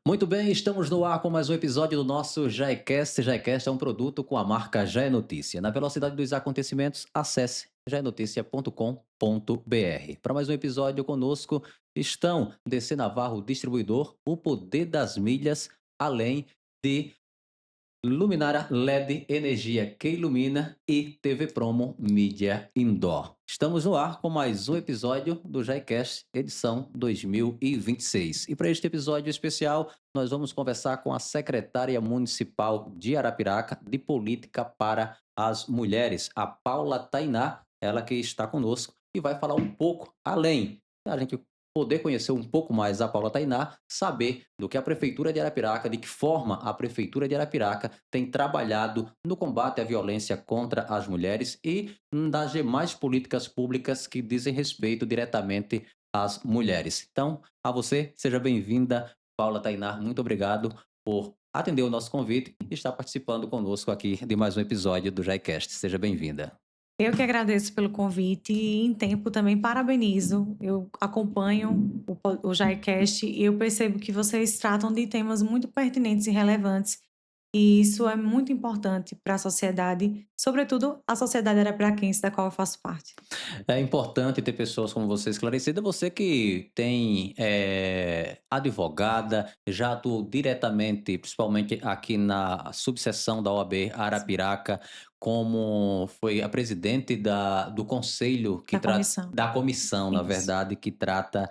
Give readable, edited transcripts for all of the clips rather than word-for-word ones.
Muito bem, estamos no ar com mais um episódio do nosso JaiCast. JaiCast é um produto com a marca Já é Notícia. Na velocidade dos acontecimentos, acesse jaenoticia.com.br. Para mais um episódio conosco estão DC Navarro Distribuidor, o poder das milhas, além de luminária LED Energia que ilumina e TV Promo Mídia Indoor. Estamos no ar com mais um episódio do JaiCast, edição 2026. E para este episódio especial, nós vamos conversar com a secretária municipal de Arapiraca de Política para as Mulheres, a Paula Tainá, ela que está conosco e vai falar um pouco além da gente poder conhecer um pouco mais a Paula Tainá, saber do que a Prefeitura de Arapiraca, de que forma a Prefeitura de Arapiraca tem trabalhado no combate à violência contra as mulheres e das demais políticas públicas que dizem respeito diretamente às mulheres. Então, a você, seja bem-vinda, Paula Tainá, muito obrigado por atender o nosso convite e estar participando conosco aqui de mais um episódio do JaiCast. Seja bem-vinda. Eu que agradeço pelo convite e em tempo também parabenizo. Eu acompanho o JaiCast e eu percebo que vocês tratam de temas muito pertinentes e relevantes. E isso é muito importante para a sociedade, sobretudo a sociedade arapiraquense, da qual eu faço parte. É importante ter pessoas como você esclarecida. Você que tem advogada, já atuou diretamente, principalmente aqui na subseção da OAB Sim. Arapiraca, como foi a presidente do conselho que Da trata comissão. da comissão, na Isso. verdade, que trata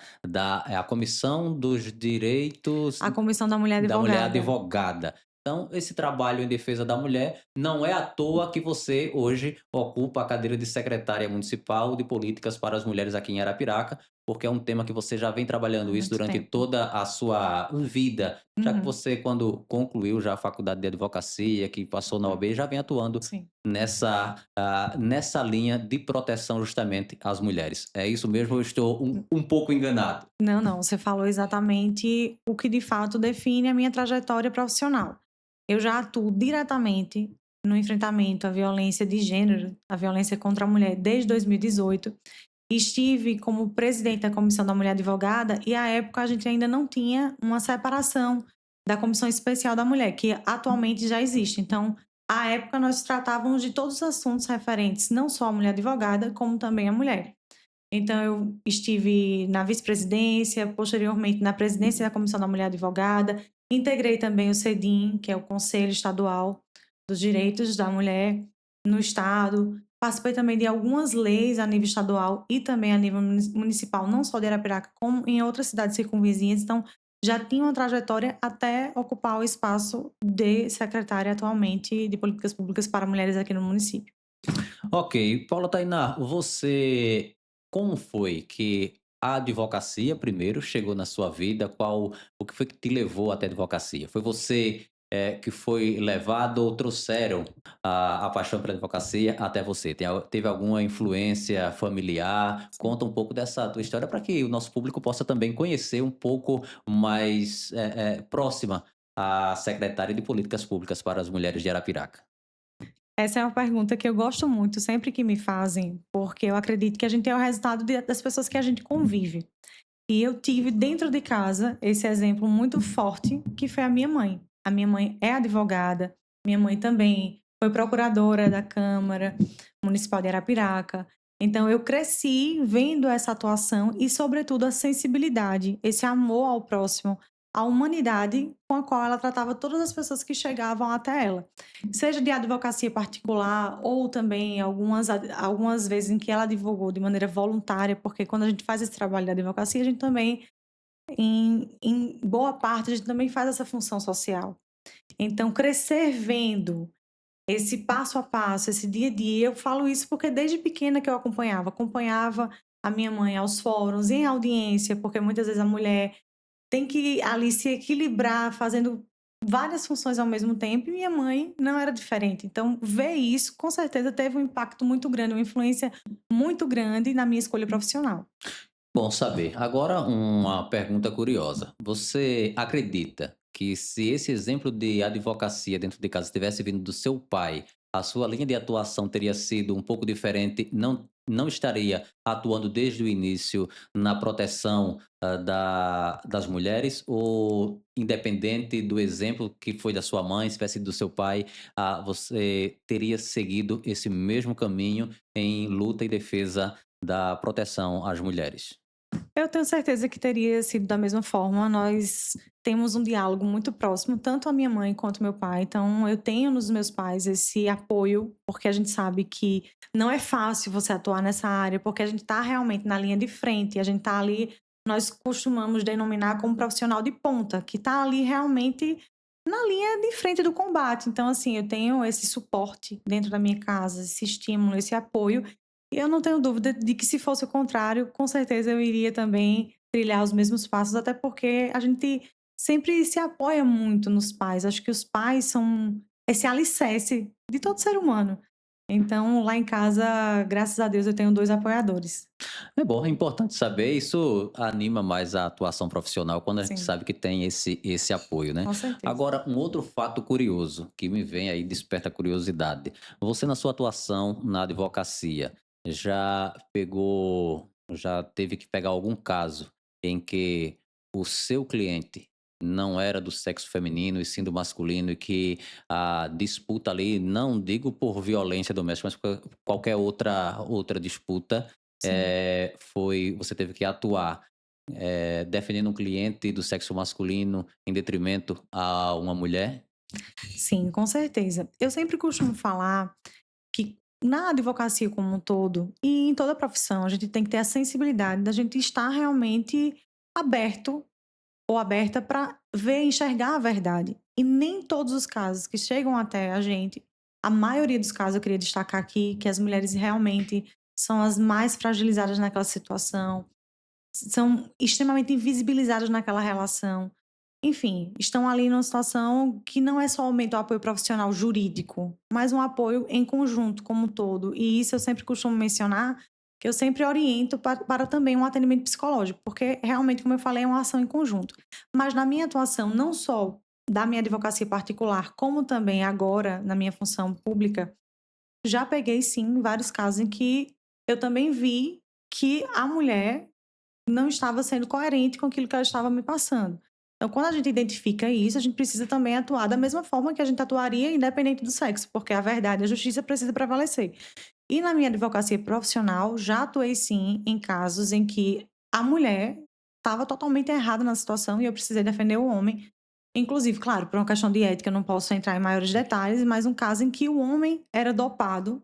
a comissão dos direitos A Comissão da Mulher da mulher Advogada. advogada. Então, esse trabalho em defesa da mulher não é à toa que você hoje ocupa a cadeira de secretária municipal de políticas para as mulheres aqui em Arapiraca, porque é um tema que você já vem Há trabalhando isso muito durante tempo. toda a sua vida, já que Uhum. você, quando concluiu já a faculdade de advocacia, que passou na OAB, já vem atuando Sim. nessa linha de proteção justamente às mulheres. É isso mesmo, eu estou um pouco enganado. Não, não, você falou exatamente o que de fato define a minha trajetória profissional. Eu já atuo diretamente no enfrentamento à violência de gênero, à violência contra a mulher, desde 2018. Estive como presidente da Comissão da Mulher Advogada e, à época, a gente ainda não tinha uma separação da Comissão Especial da Mulher, que atualmente já existe. Então, à época, nós tratávamos de todos os assuntos referentes não só à mulher advogada, como também à mulher. Então, eu estive na vice-presidência, posteriormente na presidência da Comissão da Mulher Advogada, integrei também o CEDIM, que é o Conselho Estadual dos Direitos da Mulher no Estado. Participei também de algumas leis a nível estadual e também a nível municipal, não só de Arapiraca, como em outras cidades circunvizinhas. Então, já tinha uma trajetória até ocupar o espaço de secretária atualmente de Políticas Públicas para Mulheres aqui no município. Ok, Paula Tainá, você como foi que a advocacia primeiro chegou na sua vida? O que foi que te levou até a advocacia? Foi você que foi levado ou trouxeram a paixão pela advocacia até você? Teve alguma influência familiar? Sim. Conta um pouco dessa tua história para que o nosso público possa também conhecer um pouco mais próxima a secretária de Políticas Públicas para as Mulheres de Arapiraca. Essa é uma pergunta que eu gosto muito sempre que me fazem, porque eu acredito que a gente é o resultado das pessoas que a gente convive. E eu tive dentro de casa esse exemplo muito forte, que foi a minha mãe. A minha mãe é advogada, minha mãe também foi procuradora da Câmara Municipal de Arapiraca. Então eu cresci vendo essa atuação e, sobretudo, a sensibilidade, esse amor ao próximo, à humanidade com a qual ela tratava todas as pessoas que chegavam até ela. Seja de advocacia particular ou também algumas vezes em que ela advogou de maneira voluntária, porque quando a gente faz esse trabalho da advocacia, a gente também, em boa parte, a gente também faz essa função social. Então, crescer vendo esse passo a passo, esse dia a dia, eu falo isso porque desde pequena que eu acompanhava a minha mãe aos fóruns, em audiência, porque muitas vezes a mulher tem que ali se equilibrar fazendo várias funções ao mesmo tempo, e minha mãe não era diferente. Então, ver isso com certeza teve um impacto muito grande, uma influência muito grande na minha escolha profissional. Bom saber. Agora uma pergunta curiosa. Você acredita que se esse exemplo de advocacia dentro de casa tivesse vindo do seu pai, a sua linha de atuação teria sido um pouco diferente, não não estaria atuando desde o início na proteção, das mulheres ou independente do exemplo que foi da sua mãe, se tivesse sido do seu pai, você teria seguido esse mesmo caminho em luta e defesa da proteção às mulheres? Eu tenho certeza que teria sido da mesma forma. Nós temos um diálogo muito próximo, tanto a minha mãe quanto meu pai. Então, eu tenho nos meus pais esse apoio, porque a gente sabe que não é fácil você atuar nessa área, porque a gente está realmente na linha de frente, a gente está ali, nós costumamos denominar como profissional de ponta, que está ali realmente na linha de frente do combate. Então, assim, eu tenho esse suporte dentro da minha casa, esse estímulo, esse apoio. E eu não tenho dúvida de que se fosse o contrário, com certeza eu iria também trilhar os mesmos passos, até porque a gente sempre se apoia muito nos pais. Acho que os pais são esse alicerce de todo ser humano. Então, lá em casa, graças a Deus, eu tenho 2 apoiadores. É bom, é importante saber, isso anima mais a atuação profissional quando a gente Sim, sabe que tem esse apoio, né. com certeza. Agora, um outro fato curioso que me vem aí, desperta curiosidade. Você na sua atuação na advocacia, já teve que pegar algum caso em que o seu cliente não era do sexo feminino e sim do masculino e que a disputa ali, não digo por violência doméstica, mas por qualquer outra disputa, Sim. você teve que atuar, defendendo um cliente do sexo masculino em detrimento a uma mulher? Sim, com certeza. Eu sempre costumo falar que na advocacia como um todo e em toda profissão, a gente tem que ter a sensibilidade da gente estar realmente aberto ou aberta para ver e enxergar a verdade. E nem todos os casos que chegam até a gente, a maioria dos casos eu queria destacar aqui que as mulheres realmente são as mais fragilizadas naquela situação, são extremamente invisibilizadas naquela relação. Enfim, estão ali numa situação que não é somente o apoio profissional jurídico, mas um apoio em conjunto, como um todo. E isso eu sempre costumo mencionar, que eu sempre oriento para também um atendimento psicológico, porque realmente, como eu falei, é uma ação em conjunto. Mas na minha atuação, não só da minha advocacia particular, como também agora na minha função pública, já peguei sim vários casos em que eu também vi que a mulher não estava sendo coerente com aquilo que ela estava me passando. Então, quando a gente identifica isso, a gente precisa também atuar da mesma forma que a gente atuaria independente do sexo, porque a verdade e a justiça precisa prevalecer. E na minha advocacia profissional, já atuei sim em casos em que a mulher estava totalmente errada na situação e eu precisei defender o homem. Inclusive, claro, por uma questão de ética, eu não posso entrar em maiores detalhes, mas um caso em que o homem era dopado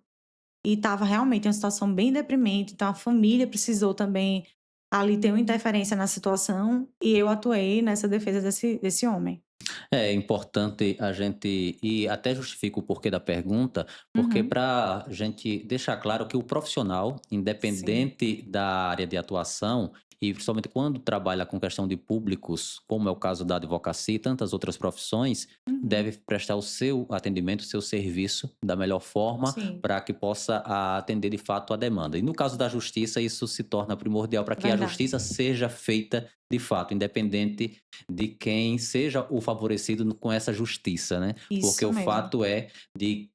e estava realmente em uma situação bem deprimente, então a família precisou também ali ter uma interferência na situação e eu atuei nessa defesa desse homem. É importante a gente e até justifico o porquê da pergunta, porque Uhum. para a gente deixar claro que o profissional, Sim. independente da área de atuação, e principalmente quando trabalha com questão de públicos, como é o caso da advocacia e tantas outras profissões, Uhum. deve prestar o seu atendimento, o seu serviço da melhor forma Sim, para que possa atender de fato a demanda. E no caso da justiça, isso se torna primordial para que a verdade. justiça seja feita de fato, independente de quem seja o favorecido com essa justiça, né? Porque Isso o mesmo, fato é de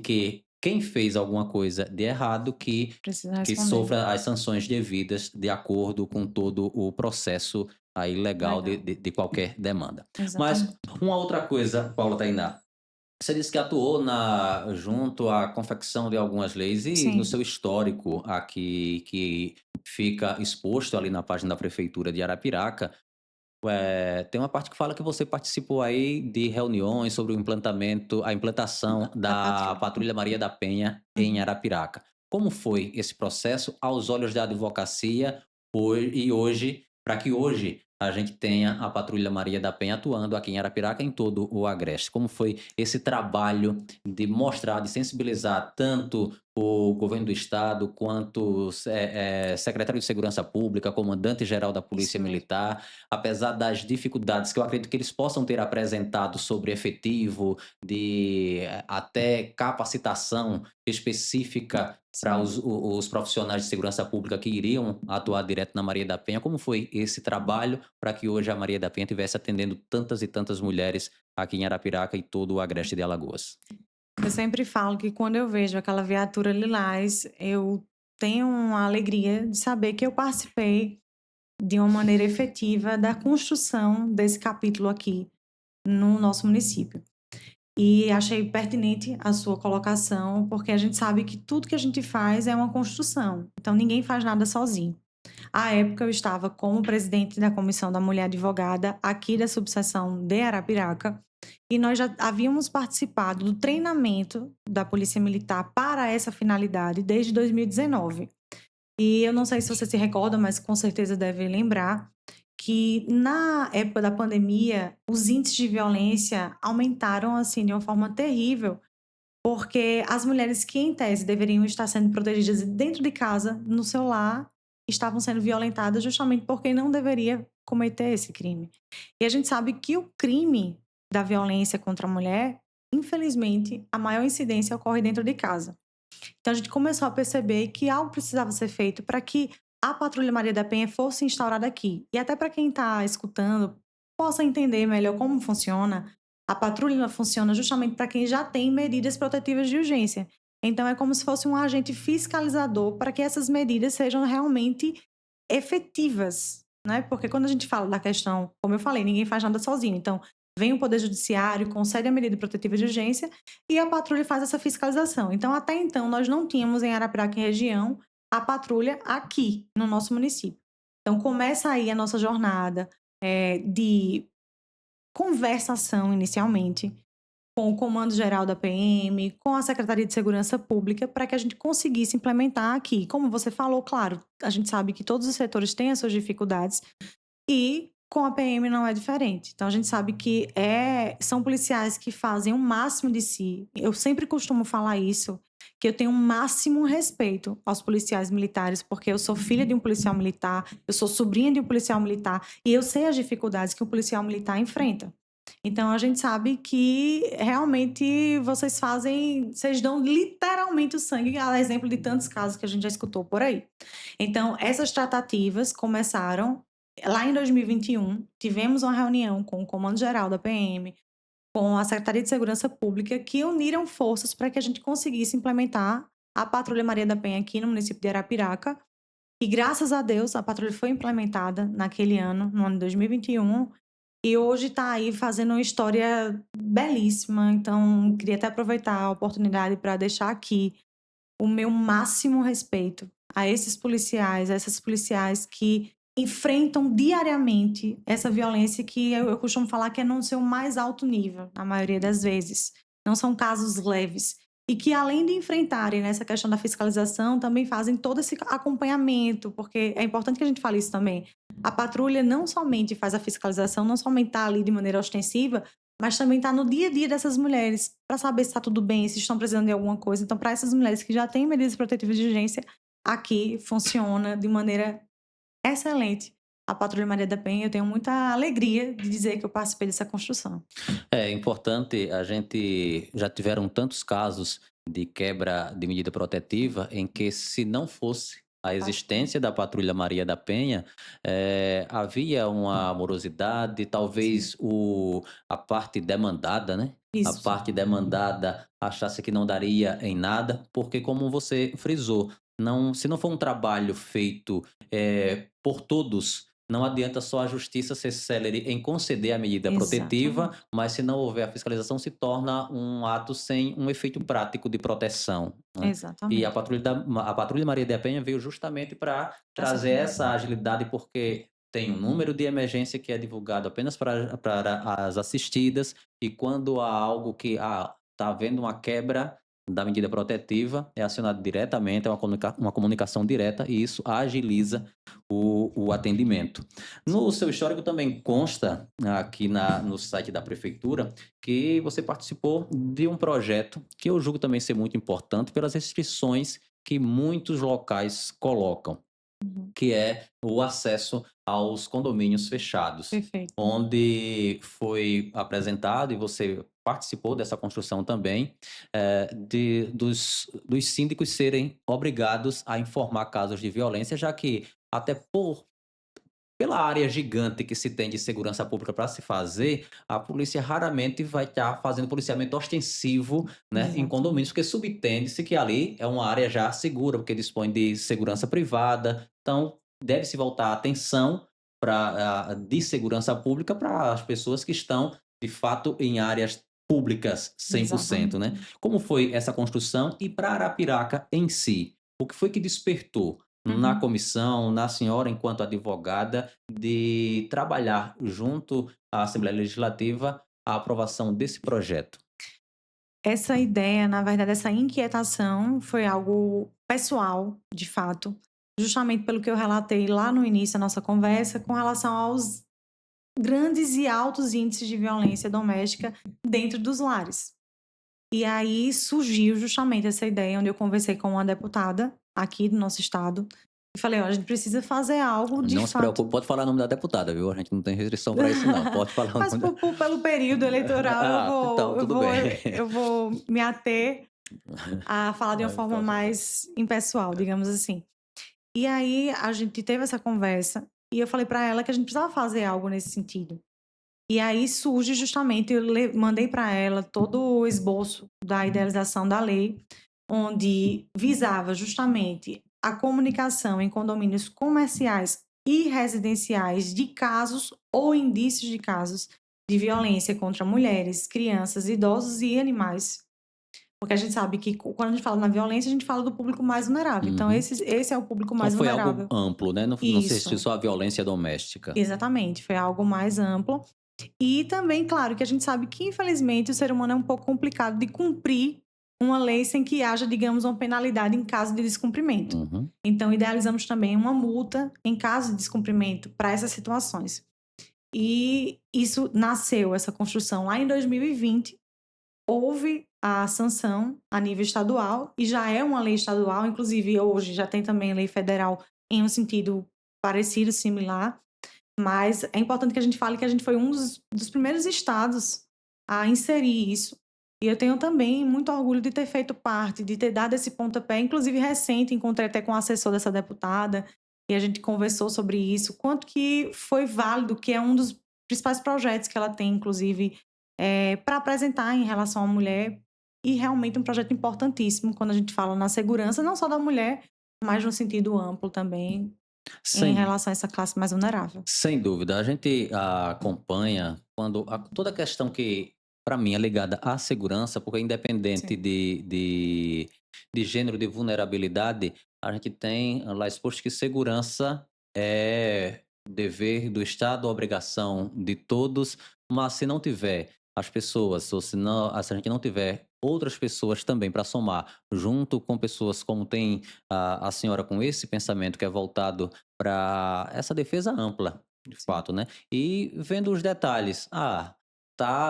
que quem fez alguma coisa de errado precisa que responder. sofra as sanções devidas de acordo com todo o processo aí legal Legal, de qualquer demanda. Mas exatamente. uma outra coisa, Paula Tainá, você disse que atuou junto à confecção de algumas leis e no Sim. seu histórico aqui, que fica exposto ali na página da Prefeitura de Arapiraca, tem uma parte que fala que você participou aí de reuniões sobre a implantação Da da patrulha. Patrulha Maria da Penha em Uhum. Arapiraca. Como foi esse processo aos olhos da advocacia e hoje, para que hoje a gente tenha a Patrulha Maria da Penha atuando aqui em Arapiraca e em todo o Agreste? Como foi esse trabalho de mostrar, de sensibilizar tanto o governo do estado quanto secretário de Segurança Pública, comandante-geral da Isso Polícia mesmo. Militar, apesar das dificuldades que eu acredito que eles possam ter apresentado sobre efetivo, até capacitação específica para Sim. os profissionais de segurança pública que iriam atuar direto na Maria da Penha. Como foi esse trabalho para que hoje a Maria da Penha estivesse atendendo tantas e tantas mulheres aqui em Arapiraca e todo o agreste de Alagoas? Eu sempre falo que quando eu vejo aquela viatura lilás, eu tenho a alegria de saber que eu participei de uma maneira efetiva da construção desse capítulo aqui no nosso município. E achei pertinente a sua colocação, porque a gente sabe que tudo que a gente faz é uma construção, então ninguém faz nada sozinho. À época, eu estava como presidente da Comissão da Mulher Advogada aqui da subseção de Arapiraca, e nós já havíamos participado do treinamento da Polícia Militar para essa finalidade desde 2019. E eu não sei se você se recorda, mas com certeza deve lembrar que na época da pandemia, os índices de violência aumentaram assim de uma forma terrível, porque as mulheres que em tese deveriam estar sendo protegidas dentro de casa, no seu lar, estavam sendo violentadas justamente porque não deveria cometer esse crime. E a gente sabe que o crime da violência contra a mulher, infelizmente, a maior incidência ocorre dentro de casa. Então a gente começou a perceber que algo precisava ser feito para que a Patrulha Maria da Penha fosse instaurada aqui. E até para quem está escutando possa entender melhor como funciona, a patrulha funciona justamente para quem já tem medidas protetivas de urgência. Então é como se fosse um agente fiscalizador para que essas medidas sejam realmente efetivas, né? Porque quando a gente fala da questão, como eu falei, ninguém faz nada sozinho. Então, vem o Poder Judiciário, concede a medida protetiva de urgência e a patrulha faz essa fiscalização. Então, até então, nós não tínhamos em Arapiraca e região a patrulha aqui no nosso município. Então, começa aí a nossa jornada de conversação inicialmente com o Comando Geral da PM, com a Secretaria de Segurança Pública, para que a gente conseguisse implementar aqui. Como você falou, claro, a gente sabe que todos os setores têm as suas dificuldades e com a PM não é diferente. Então a gente sabe que são policiais que fazem o máximo de si. Eu sempre costumo falar isso, que eu tenho o máximo respeito aos policiais militares, porque eu sou filha de um policial militar, eu sou sobrinha de um policial militar e eu sei as dificuldades que um policial militar enfrenta. Então a gente sabe que realmente vocês dão literalmente o sangue, a exemplo de tantos casos que a gente já escutou por aí. Então essas tratativas começaram lá em 2021. Tivemos uma reunião com o Comando Geral da PM, com a Secretaria de Segurança Pública, que uniram forças para que a gente conseguisse implementar a Patrulha Maria da Penha aqui no município de Arapiraca. E graças a Deus a patrulha foi implementada naquele ano, no ano de 2021, e hoje está aí fazendo uma história belíssima. Então, queria até aproveitar a oportunidade para deixar aqui o meu máximo respeito a esses policiais, a essas policiais que enfrentam diariamente essa violência que eu costumo falar que é no seu mais alto nível, na maioria das vezes. Não são casos leves. E que, além de enfrentarem nessa questão da fiscalização, também fazem todo esse acompanhamento, porque é importante que a gente fale isso também. A patrulha não somente faz a fiscalização, não somente está ali de maneira ostensiva, mas também está no dia a dia dessas mulheres, para saber se está tudo bem, se estão precisando de alguma coisa. Então, para essas mulheres que já têm medidas protetivas de urgência, aqui funciona de maneira excelente. A Patrulha Maria da Penha, eu tenho muita alegria de dizer que eu participei dessa construção. É importante, a gente já tiveram tantos casos de quebra de medida protetiva em que, se não fosse a existência da Patrulha Maria da Penha, havia uma morosidade, talvez a parte demandada, né? A Isso, parte demandada achasse que não daria em nada, porque, como você frisou, não, se não for um trabalho feito por todos, não adianta só a justiça ser célere em conceder a medida protetiva, exatamente, mas se não houver a fiscalização, se torna um ato sem um efeito prático de proteção, né? E exatamente. a Patrulha Maria da Penha veio justamente para Para essa trazer essa finalidade. agilidade, porque tem um número de emergência que é divulgado apenas para as assistidas, e quando há algo que está havendo uma quebra da medida protetiva, é acionado diretamente, é uma comunicação direta, e isso agiliza o atendimento. No seu histórico também consta, aqui no site da prefeitura, que você participou de um projeto que eu julgo também ser muito importante pelas restrições que muitos locais colocam, Uhum, que é o acesso aos condomínios fechados, perfeito. onde foi apresentado, e você participou dessa construção também, dos síndicos serem obrigados a informar casos de violência, já que, até pela área gigante que se tem de segurança pública para se fazer, a polícia raramente vai estar fazendo policiamento ostensivo, né, em condomínios, Exatamente. porque subentende-se que ali é uma área já segura, porque dispõe de segurança privada. Então, deve-se voltar a atenção de segurança pública para as pessoas que estão, de fato, em áreas públicas 100%, né? Exatamente. Como foi essa construção e para Arapiraca em si? O que foi que despertou na Uhum. comissão, na senhora enquanto advogada, de trabalhar junto à Assembleia Legislativa a aprovação desse projeto? Essa ideia, na verdade, essa inquietação foi algo pessoal, de fato, justamente pelo que eu relatei lá no início da nossa conversa, com relação aos grandes e altos índices de violência doméstica dentro dos lares. E aí surgiu justamente essa ideia, onde eu conversei com uma deputada aqui do nosso estado e falei: "Olha, a gente precisa fazer algo de Não se preocupe, fato". pode falar o nome da deputada, viu? A gente não tem restrição para isso não, pode falar o Mas nome da pelo período eleitoral eu ah, vou então eu tudo vou bem. eu vou me ater a falar de uma forma Então tudo bem. mais impessoal, digamos assim. E aí a gente teve essa conversa e eu falei para ela que a gente precisava fazer algo nesse sentido. E aí surge justamente, mandei para ela todo o esboço da idealização da lei, onde visava justamente a comunicação em condomínios comerciais e residenciais de casos ou indícios de casos de violência contra mulheres, crianças, idosos e animais. Porque a gente sabe que quando a gente fala na violência, a gente fala do público mais vulnerável. Então, Uhum. esse é o público Então mais foi algo vulnerável. amplo, né, não se restriu Isso, só à violência doméstica. exatamente. Foi algo mais amplo. E também, claro, que a gente sabe que, infelizmente, o ser humano é um pouco complicado de cumprir uma lei sem que haja, digamos, uma penalidade em caso de descumprimento. Uhum. Então, idealizamos também uma multa em caso de descumprimento para essas situações. E isso nasceu, essa construção, lá em 2020. Houve a sanção a nível estadual e já é uma lei estadual, inclusive hoje já tem também lei federal em um sentido parecido, similar. Mas é importante que a gente fale que a gente foi um dos primeiros estados a inserir isso. E eu tenho também muito orgulho de ter feito parte, de ter dado esse pontapé. Inclusive, recente, encontrei até com o assessor dessa deputada e a gente conversou sobre isso. Quanto que foi válido, que é um dos principais projetos que ela tem, inclusive, para apresentar em relação à mulher. E realmente um projeto importantíssimo quando a gente fala na segurança, não só da mulher, mas no sentido amplo também, em Sem relação a essa classe mais vulnerável. Sem dúvida, a gente acompanha quando toda a questão que, para mim, é ligada à segurança, porque independente Sim. de gênero de vulnerabilidade, a gente tem lá exposto que segurança é dever do Estado, obrigação de todos, mas se não tiver as pessoas, ou se a gente não tiver outras pessoas também para somar, junto com pessoas como tem a senhora com esse pensamento que é voltado para essa defesa ampla, de Sim. fato, né. E vendo os detalhes,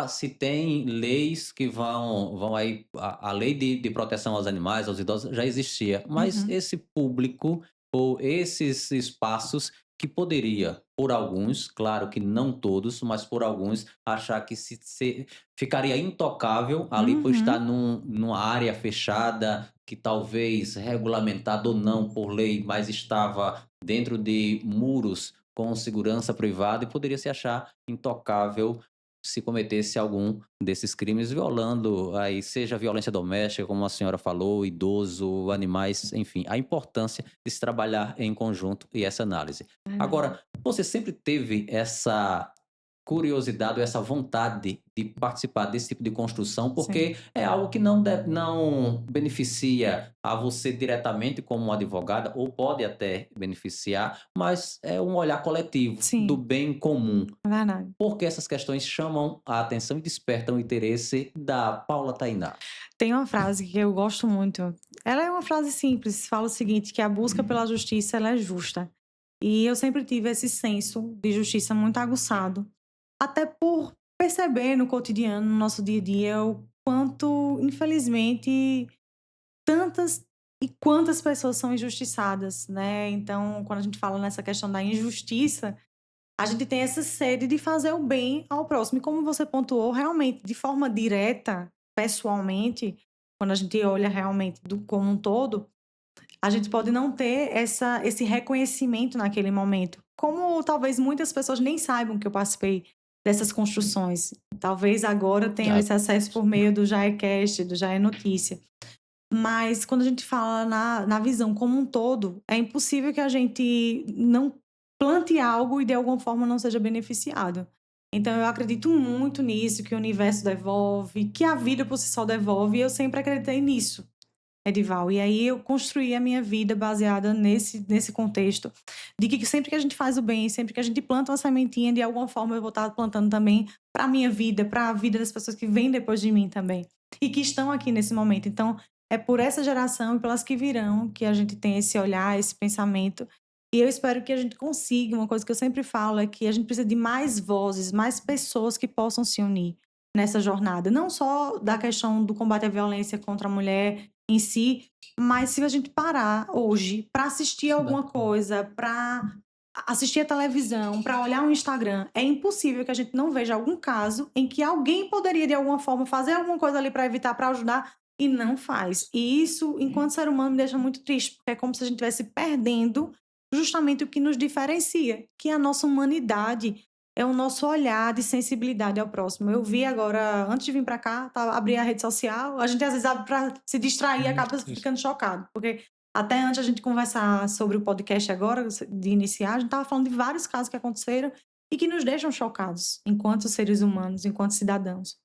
se tem leis que vão aí a lei de proteção aos animais, aos idosos, já existia, mas Uhum. esse público ou esses espaços que poderia, por alguns, claro que não todos, mas por alguns, achar que se ficaria intocável ali por estar Uhum. numa área fechada, que talvez regulamentada ou não por lei, mas estava dentro de muros com segurança privada e poderia se achar intocável se cometesse algum desses crimes, violando aí, seja violência doméstica, como a senhora falou, idoso, animais, enfim, a importância de se trabalhar em conjunto e essa análise. Verdade. Agora, você sempre teve essa curiosidade ou essa vontade de participar desse tipo de construção, Sim. porque é algo que não beneficia a você diretamente como uma advogada, ou pode até beneficiar, mas é um olhar coletivo do Sim, bem comum. é verdade. Porque essas questões chamam a atenção e despertam o interesse da Paula Tainá. Tem uma frase que eu gosto muito. Ela é uma frase simples, fala o seguinte, que a busca pela justiça, ela é justa. E eu sempre tive esse senso de justiça muito aguçado, até por perceber no cotidiano, no nosso dia a dia, o quanto, infelizmente, tantas e quantas pessoas são injustiçadas, né. Então, quando a gente fala nessa questão da injustiça, a gente tem essa sede de fazer o bem ao próximo. E como você pontuou, realmente, de forma direta, pessoalmente, quando a gente olha realmente do como um todo, a gente pode não ter esse reconhecimento naquele momento. como talvez muitas pessoas nem saibam que eu participei dessas construções. Talvez agora tenham Exato. esse acesso por meio do JaeCast, do Jae Notícia. Mas quando a gente fala na visão como um todo, é impossível que a gente não plante algo e de alguma forma não seja beneficiado. Então eu acredito muito nisso, que o universo devolve, que a vida por si só devolve, e eu sempre acreditei nisso, Edival. E aí eu construí a minha vida baseada nesse contexto, de que sempre que a gente faz o bem, sempre que a gente planta uma sementinha, de alguma forma eu vou estar plantando também para a minha vida, para a vida das pessoas que vêm depois de mim também, e que estão aqui nesse momento. Então, é por essa geração e pelas que virão que a gente tem esse olhar, esse pensamento. E eu espero que a gente consiga, uma coisa que eu sempre falo é que a gente precisa de mais vozes, mais pessoas que possam se unir nessa jornada. Não só da questão do combate à violência contra a mulher em si, mas se a gente parar hoje para assistir alguma coisa, para assistir a televisão, para olhar o Instagram, é impossível que a gente não veja algum caso em que alguém poderia de alguma forma fazer alguma coisa ali para evitar, para ajudar e não faz. E isso, enquanto ser humano, me deixa muito triste, porque é como se a gente estivesse perdendo justamente o que nos diferencia, que é a nossa humanidade, é o nosso olhar de sensibilidade ao próximo. Eu vi agora, antes de vir para cá, abri a rede social, a gente às vezes abre para se distrair e acaba ficando chocado, porque até antes a gente conversar sobre o podcast agora, de iniciar, a gente estava falando de vários casos que aconteceram e que nos deixam chocados, enquanto seres humanos, enquanto cidadãos.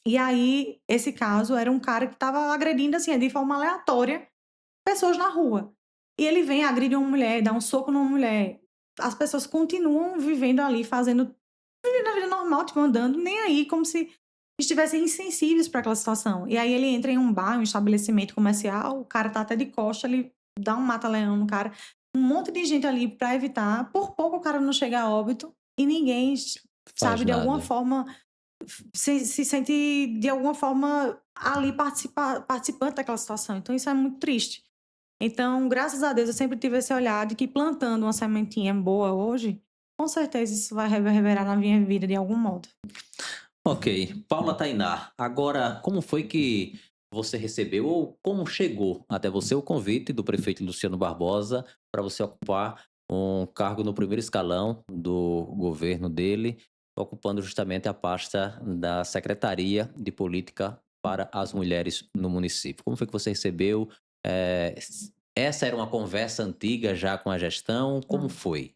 E aí, esse caso era um cara que estava agredindo, assim, de forma aleatória, pessoas na rua. E ele vem, agride uma mulher, dá um soco numa mulher. As pessoas continuam vivendo ali, vivendo a vida normal, tipo, andando, nem aí, como se estivessem insensíveis para aquela situação. E aí ele entra em um bar, um estabelecimento comercial, o cara tá até de costa, ele dá um mata-leão no cara. Um monte de gente ali para evitar. Por pouco o cara não chega a óbito e ninguém, Faz sabe, de alguma nada. forma se sente de alguma forma ali participante daquela situação. Então isso é muito triste. Então, graças a Deus, eu sempre tive esse olhar de que plantando uma sementinha boa hoje, com certeza isso vai reverberar na minha vida de algum modo. Ok. Paula Tainá, agora, como foi que você recebeu ou como chegou até você o convite do prefeito Luciano Barbosa para você ocupar um cargo no primeiro escalão do governo dele, ocupando justamente a pasta da Secretaria de Política para as Mulheres no município? Como foi que você recebeu? Essa era uma conversa antiga já com a gestão? Como Não. foi?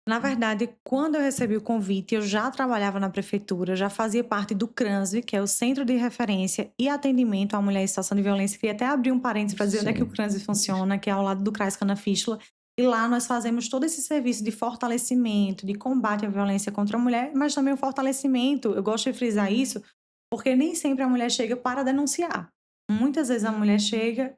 Na verdade, quando eu recebi o convite, eu já trabalhava na prefeitura, já fazia parte do CRANSV, que é o Centro de Referência e Atendimento à Mulher em Situação de Violência. Queria até abrir um parênteses para dizer onde é que o Sim. CRANSV funciona, que é ao lado do CRAS Canafístula. E lá nós fazemos todo esse serviço de fortalecimento, de combate à violência contra a mulher, mas também o fortalecimento. Eu gosto de frisar isso, porque nem sempre a mulher chega para denunciar. Muitas vezes a mulher chega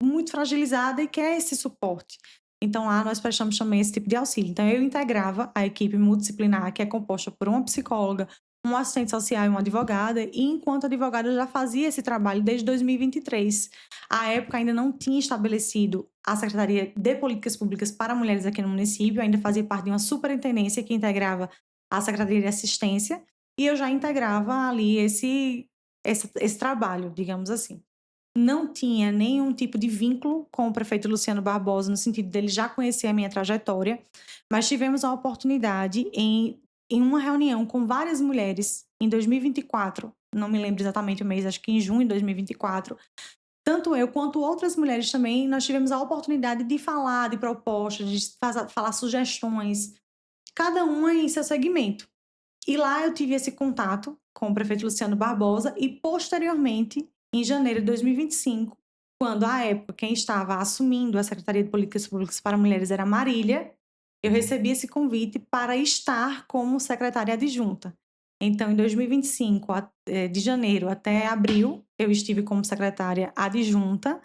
muito fragilizada e quer esse suporte. Então, lá nós prestamos também esse tipo de auxílio. Então, eu integrava a equipe multidisciplinar, que é composta por uma psicóloga, um assistente social e uma advogada, e enquanto advogada eu já fazia esse trabalho desde 2023. À época ainda não tinha estabelecido a Secretaria de Políticas Públicas para Mulheres aqui no município, ainda fazia parte de uma superintendência que integrava a Secretaria de Assistência, e eu já integrava ali esse trabalho, digamos assim. Não tinha nenhum tipo de vínculo com o prefeito Luciano Barbosa, no sentido dele já conhecer a minha trajetória, mas tivemos a oportunidade em uma reunião com várias mulheres em 2024, não me lembro exatamente o mês, acho que em junho de 2024, tanto eu quanto outras mulheres também, nós tivemos a oportunidade de falar de propostas, de falar sugestões, cada uma em seu segmento. E lá eu tive esse contato com o prefeito Luciano Barbosa e, posteriormente, em janeiro de 2025, quando, à época, quem estava assumindo a Secretaria de Políticas Públicas para Mulheres era Marília, eu recebi esse convite para estar como secretária adjunta. Então, em 2025, de janeiro até abril, eu estive como secretária adjunta.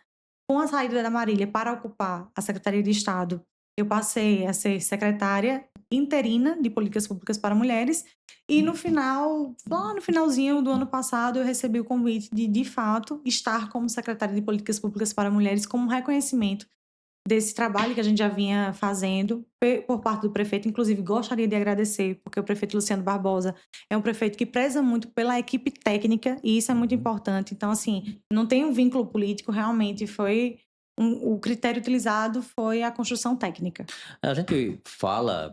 Com a saída da Marília para ocupar a Secretaria de Estado, eu passei a ser secretária interina de Políticas Públicas para Mulheres e no final, lá no finalzinho do ano passado, eu recebi o convite de fato, estar como secretária de Políticas Públicas para Mulheres como um reconhecimento desse trabalho que a gente já vinha fazendo por parte do prefeito. Inclusive, gostaria de agradecer, porque o prefeito Luciano Barbosa é um prefeito que preza muito pela equipe técnica, e isso é muito importante. Então, assim, não tem um vínculo político, realmente foi o critério utilizado foi a construção técnica. A gente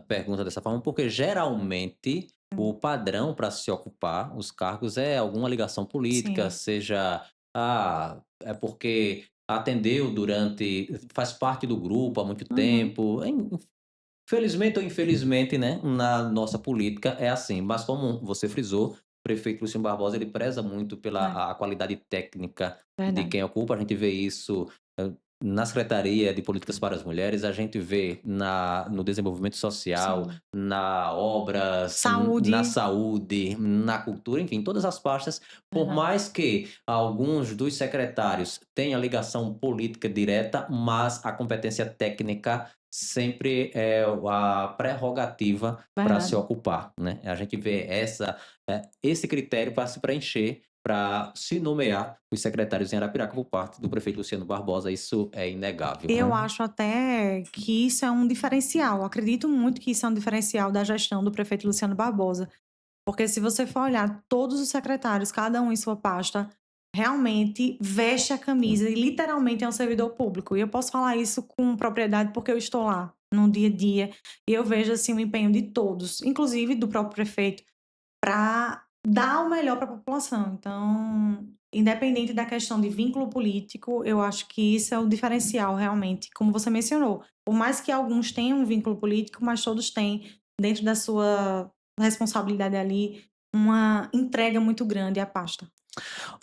pergunta dessa forma, porque geralmente o padrão para se ocupar os cargos é alguma ligação política, Sim. seja, é porque atendeu durante, faz parte do grupo há muito Uhum. tempo. Felizmente ou infelizmente, né, na nossa política é assim, mas como você frisou, o prefeito Luciano Barbosa ele preza muito É, pela a qualidade técnica de verdade. quem ocupa, a gente vê isso, na Secretaria de Políticas para as Mulheres, a gente vê no desenvolvimento social, Sim. na obras, na Saúde, saúde, na cultura, enfim, todas as pastas, por verdade. mais que alguns dos secretários tenham ligação política direta, mas a competência técnica sempre é a prerrogativa para se Verdade. ocupar, né. A gente vê esse critério para se preencher, para se nomear os secretários em Arapiraca por parte do prefeito Luciano Barbosa, isso é inegável, Eu né. acho até que isso é um diferencial, acredito muito que isso é um diferencial da gestão do prefeito Luciano Barbosa, porque se você for olhar todos os secretários, cada um em sua pasta, realmente veste a camisa e literalmente é um servidor público. E eu posso falar isso com propriedade porque eu estou lá no dia a dia e eu vejo assim o empenho de todos, inclusive do próprio prefeito, para dar o melhor para a população. Então, independente da questão de vínculo político, eu acho que isso é o diferencial realmente, como você mencionou. Por mais que alguns tenham um vínculo político, mas todos têm, dentro da sua responsabilidade ali, uma entrega muito grande à pasta.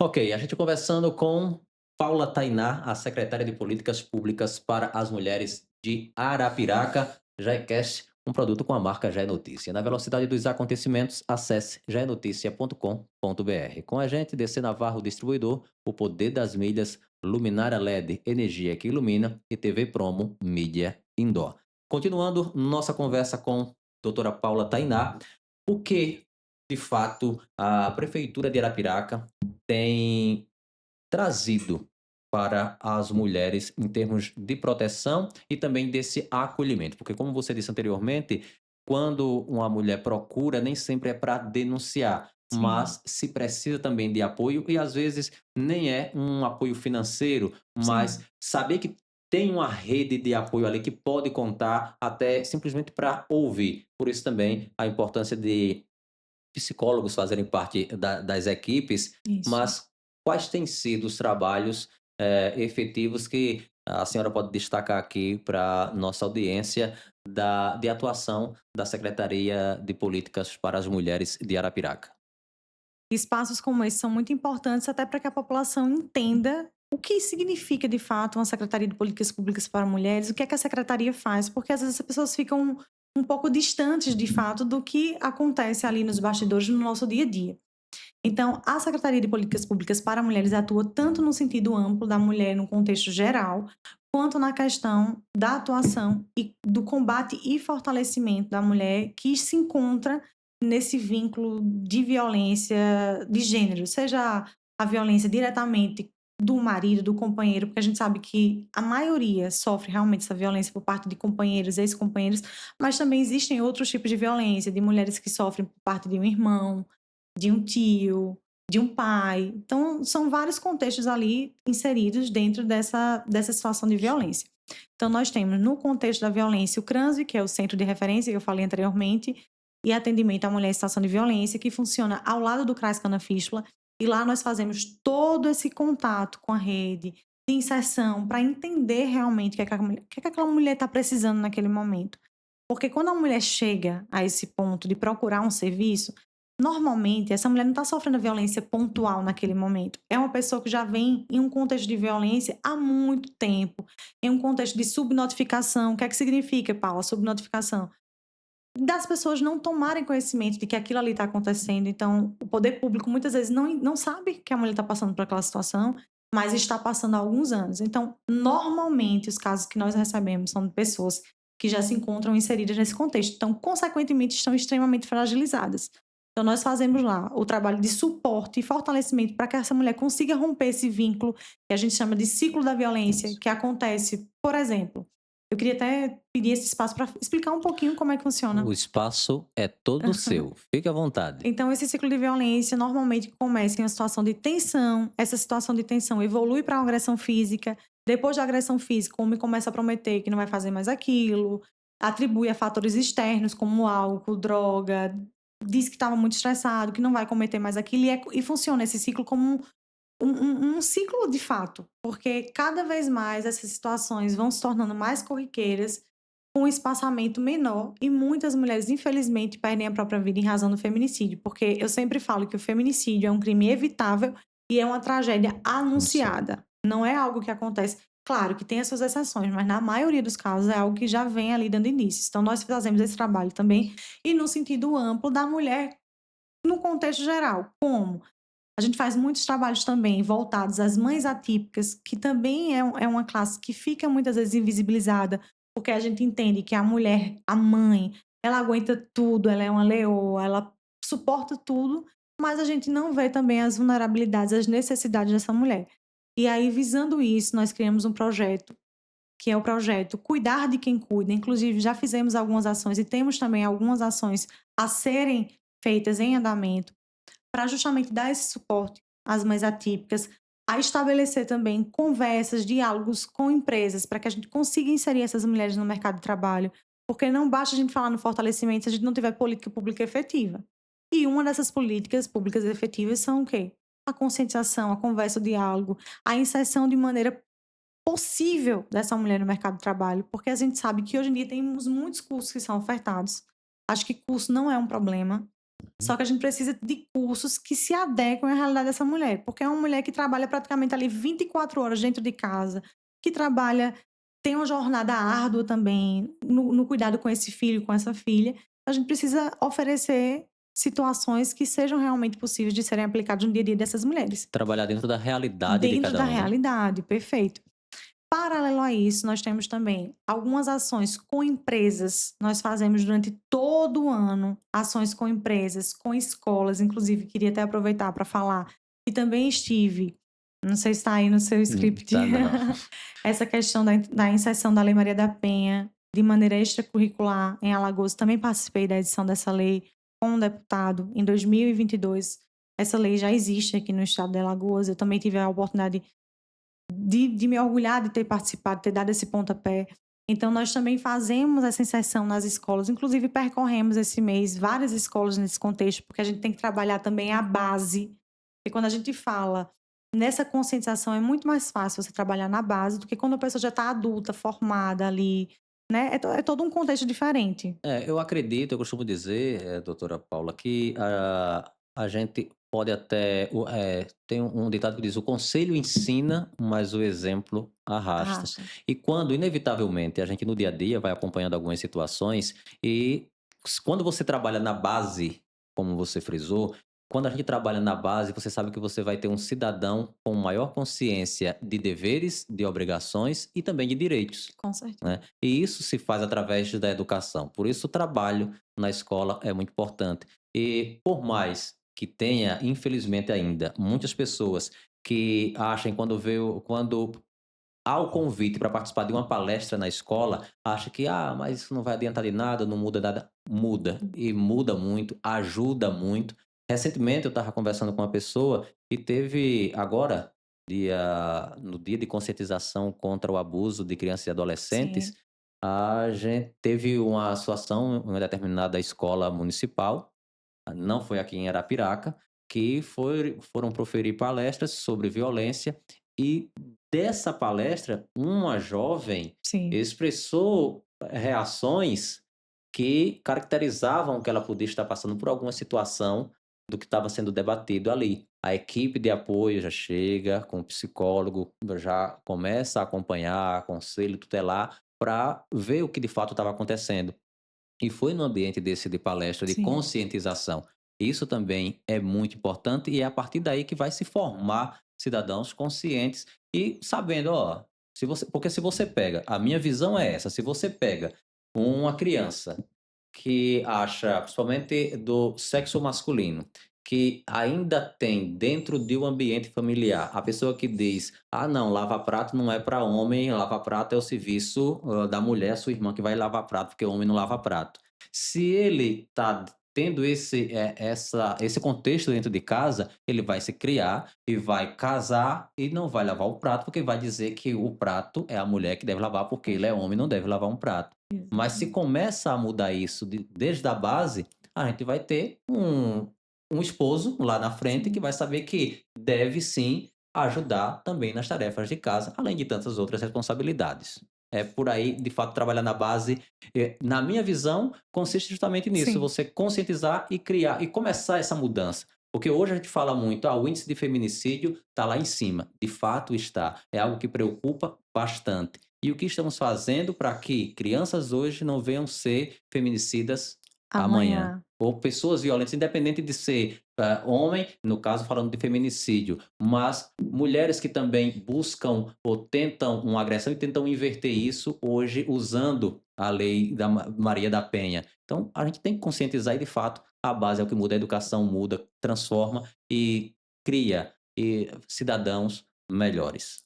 Ok, a gente conversando com Paula Tainá, a secretária de Políticas Públicas para as Mulheres de Arapiraca, Jaicast, um produto com a marca Já é Notícia. Na velocidade dos acontecimentos, acesse jaenoticia.com.br. Com a gente, DC Navarro Distribuidor, o poder das milhas, luminária LED, energia que ilumina e TV Promo, mídia indoor. Continuando nossa conversa com doutora Paula Tainá, o que, de fato, a Prefeitura de Arapiraca tem trazido para as mulheres em termos de proteção e também desse acolhimento? Porque, como você disse anteriormente, quando uma mulher procura, nem sempre é para denunciar, Sim, mas se precisa também de apoio e às vezes nem é um apoio financeiro, mas sim, saber que tem uma rede de apoio ali que pode contar até simplesmente para ouvir. Por isso também a importância de psicólogos fazerem parte das equipes, isso. mas quais têm sido os trabalhos, efetivos que a senhora pode destacar aqui para nossa audiência de atuação da Secretaria de Políticas para as Mulheres de Arapiraca? Espaços como esse são muito importantes até para que a população entenda o que significa de fato uma Secretaria de Políticas Públicas para Mulheres, o que é que a secretaria faz, porque às vezes as pessoas ficam um pouco distantes de fato do que acontece ali nos bastidores no nosso dia a dia. Então, a Secretaria de Políticas Públicas para Mulheres atua tanto no sentido amplo da mulher no contexto geral, quanto na questão da atuação e do combate e fortalecimento da mulher que se encontra nesse vínculo de violência de gênero, seja a violência diretamente do marido, do companheiro, porque a gente sabe que a maioria sofre realmente essa violência por parte de companheiros, ex-companheiros, mas também existem outros tipos de violência, de mulheres que sofrem por parte de um irmão, de um tio, de um pai. Então, são vários contextos ali inseridos dentro dessa situação de violência. Então, nós temos no contexto da violência o CRANSV, que é o centro de referência que eu falei anteriormente, e atendimento à mulher em situação de violência, que funciona ao lado do CRAS Canafístula, e lá nós fazemos todo esse contato com a rede de inserção para entender realmente o que é que aquela mulher está precisando naquele momento. Porque quando a mulher chega a esse ponto de procurar um serviço, normalmente essa mulher não está sofrendo violência pontual naquele momento. É uma pessoa que já vem em um contexto de violência há muito tempo, em um contexto de subnotificação. O que é que significa, Paula, subnotificação? Das pessoas não tomarem conhecimento de que aquilo ali está acontecendo. Então, o poder público muitas vezes não sabe que a mulher está passando por aquela situação, mas está passando há alguns anos. Então, normalmente, os casos que nós recebemos são de pessoas que já se encontram inseridas nesse contexto. Então, consequentemente, estão extremamente fragilizadas. Então, nós fazemos lá o trabalho de suporte e fortalecimento para que essa mulher consiga romper esse vínculo que a gente chama de ciclo da violência, Isso. que acontece, por exemplo, Eu queria até pedir esse espaço para explicar um pouquinho como é que funciona. O espaço é todo seu. Fique à vontade. Então, esse ciclo de violência normalmente começa em uma situação de tensão. Essa situação de tensão evolui para uma agressão física. Depois da agressão física, o homem começa a prometer que não vai fazer mais aquilo, atribui a fatores externos como álcool, droga, diz que estava muito estressado, que não vai cometer mais aquilo, e funciona esse ciclo como um ciclo de fato, porque cada vez mais essas situações vão se tornando mais corriqueiras, com um espaçamento menor, e muitas mulheres, infelizmente, perdem a própria vida em razão do feminicídio, porque eu sempre falo que o feminicídio é um crime evitável e é uma tragédia Sim. anunciada. Não é algo que acontece. Claro que tem as suas exceções, mas na maioria dos casos é algo que já vem ali dando indícios. Então, nós fazemos esse trabalho também, e no sentido amplo da mulher, no contexto geral. Como? A gente faz muitos trabalhos também voltados às mães atípicas, que também é uma classe que fica muitas vezes invisibilizada, porque a gente entende que a mulher, a mãe, ela aguenta tudo, ela é uma leoa, ela suporta tudo, mas a gente não vê também as vulnerabilidades, as necessidades dessa mulher. E aí, visando isso, nós criamos um projeto, que é o projeto Cuidar de Quem Cuida. Inclusive, já fizemos algumas ações e temos também algumas ações a serem feitas em andamento, para justamente dar esse suporte às mães atípicas, a estabelecer também conversas, diálogos com empresas, para que a gente consiga inserir essas mulheres no mercado de trabalho, porque não basta a gente falar no fortalecimento se a gente não tiver política pública efetiva. E uma dessas políticas públicas efetivas são o quê? A conscientização, a conversa, o diálogo, a inserção de maneira possível dessa mulher no mercado de trabalho, porque a gente sabe que hoje em dia temos muitos cursos que são ofertados. Acho que curso não é um problema, só que a gente precisa de cursos que se adequem à realidade dessa mulher, porque é uma mulher que trabalha praticamente ali 24 horas dentro de casa, que trabalha, tem uma jornada árdua também no cuidado com esse filho, com essa filha. A gente precisa oferecer situações que sejam realmente possíveis de serem aplicadas no dia a dia dessas mulheres. Trabalhar dentro da realidade de Dentro cada da um, né? realidade, perfeito. Paralelo a isso, nós temos também algumas ações com empresas. Nós fazemos durante todo o ano ações com empresas, com escolas. Inclusive, queria até aproveitar para falar que também estive, não sei se está aí no seu script, Tá, não. essa questão da inserção da Lei Maria da Penha de maneira extracurricular em Alagoas. Também participei da edição dessa lei com um deputado em 2022. Essa lei já existe aqui no estado de Alagoas. Eu também tive a oportunidade de me orgulhar de ter participado, ter dado esse pontapé. Então, nós também fazemos essa inserção nas escolas, inclusive percorremos esse mês várias escolas nesse contexto, porque a gente tem que trabalhar também a base. E quando a gente fala nessa conscientização, é muito mais fácil você trabalhar na base do que quando a pessoa já está adulta, formada ali, né? É todo um contexto diferente. Eu acredito, eu costumo dizer, doutora Paula, que a gente pode até. Tem um ditado que diz: o conselho ensina, mas o exemplo arrasta. Arrasta. E quando, inevitavelmente, a gente no dia a dia vai acompanhando algumas situações, e quando você trabalha na base, como você frisou, quando a gente trabalha na base, você sabe que você vai ter um cidadão com maior consciência de deveres, de obrigações e também de direitos, Com certeza. né? E isso se faz através da educação. Por isso o trabalho na escola é muito importante. E por mais que tenha, infelizmente ainda, muitas pessoas que achem quando há o convite para participar de uma palestra na escola, acha que, mas isso não vai adiantar de nada, não muda nada. Muda, e muda muito, ajuda muito. Recentemente eu estava conversando com uma pessoa que teve agora, no dia de conscientização contra o abuso de crianças e adolescentes, Sim, a gente teve uma situação em uma determinada escola municipal, não foi aqui em Arapiraca, que foram proferir palestras sobre violência, e dessa palestra, uma jovem sim, expressou reações que caracterizavam que ela podia estar passando por alguma situação do que estava sendo debatido ali. A equipe de apoio já chega com o psicólogo, já começa a acompanhar, conselho tutelar, para ver o que de fato estava acontecendo. E foi no ambiente desse de palestra de sim. conscientização. Isso também é muito importante, e é a partir daí que vai se formar cidadãos conscientes e sabendo, porque se você pega, a minha visão é essa, se você pega uma criança que acha, principalmente do sexo masculino, que ainda tem dentro de um ambiente familiar a pessoa que diz: "Ah, não, lava-prato não é para homem, lava-prato é o serviço, da mulher, sua irmã que vai lavar prato, porque o homem não lava prato". Se ele tá tendo esse contexto dentro de casa, ele vai se criar e vai casar e não vai lavar o prato, porque vai dizer que o prato é a mulher que deve lavar, porque ele é homem e não deve lavar um prato. Mas se Exatamente. começa a mudar isso desde a base, a gente vai ter um esposo lá na frente que Sim. vai saber que deve sim ajudar também nas tarefas de casa, além de tantas outras responsabilidades. É por aí, de fato, trabalhar na base, na minha visão, consiste justamente nisso, Sim. você conscientizar e criar e começar essa mudança. Porque hoje a gente fala muito, o índice de feminicídio está lá em cima. De fato está. É algo que preocupa bastante. E o que estamos fazendo para que crianças hoje não venham ser feminicidas amanhã? Amanhã. Ou pessoas violentas, independente de ser homem, no caso falando de feminicídio, mas mulheres que também buscam ou tentam uma agressão e tentam inverter isso hoje usando a lei da Maria da Penha. Então a gente tem que conscientizar e de fato a base é o que muda, a educação muda, transforma e cria cidadãos melhores.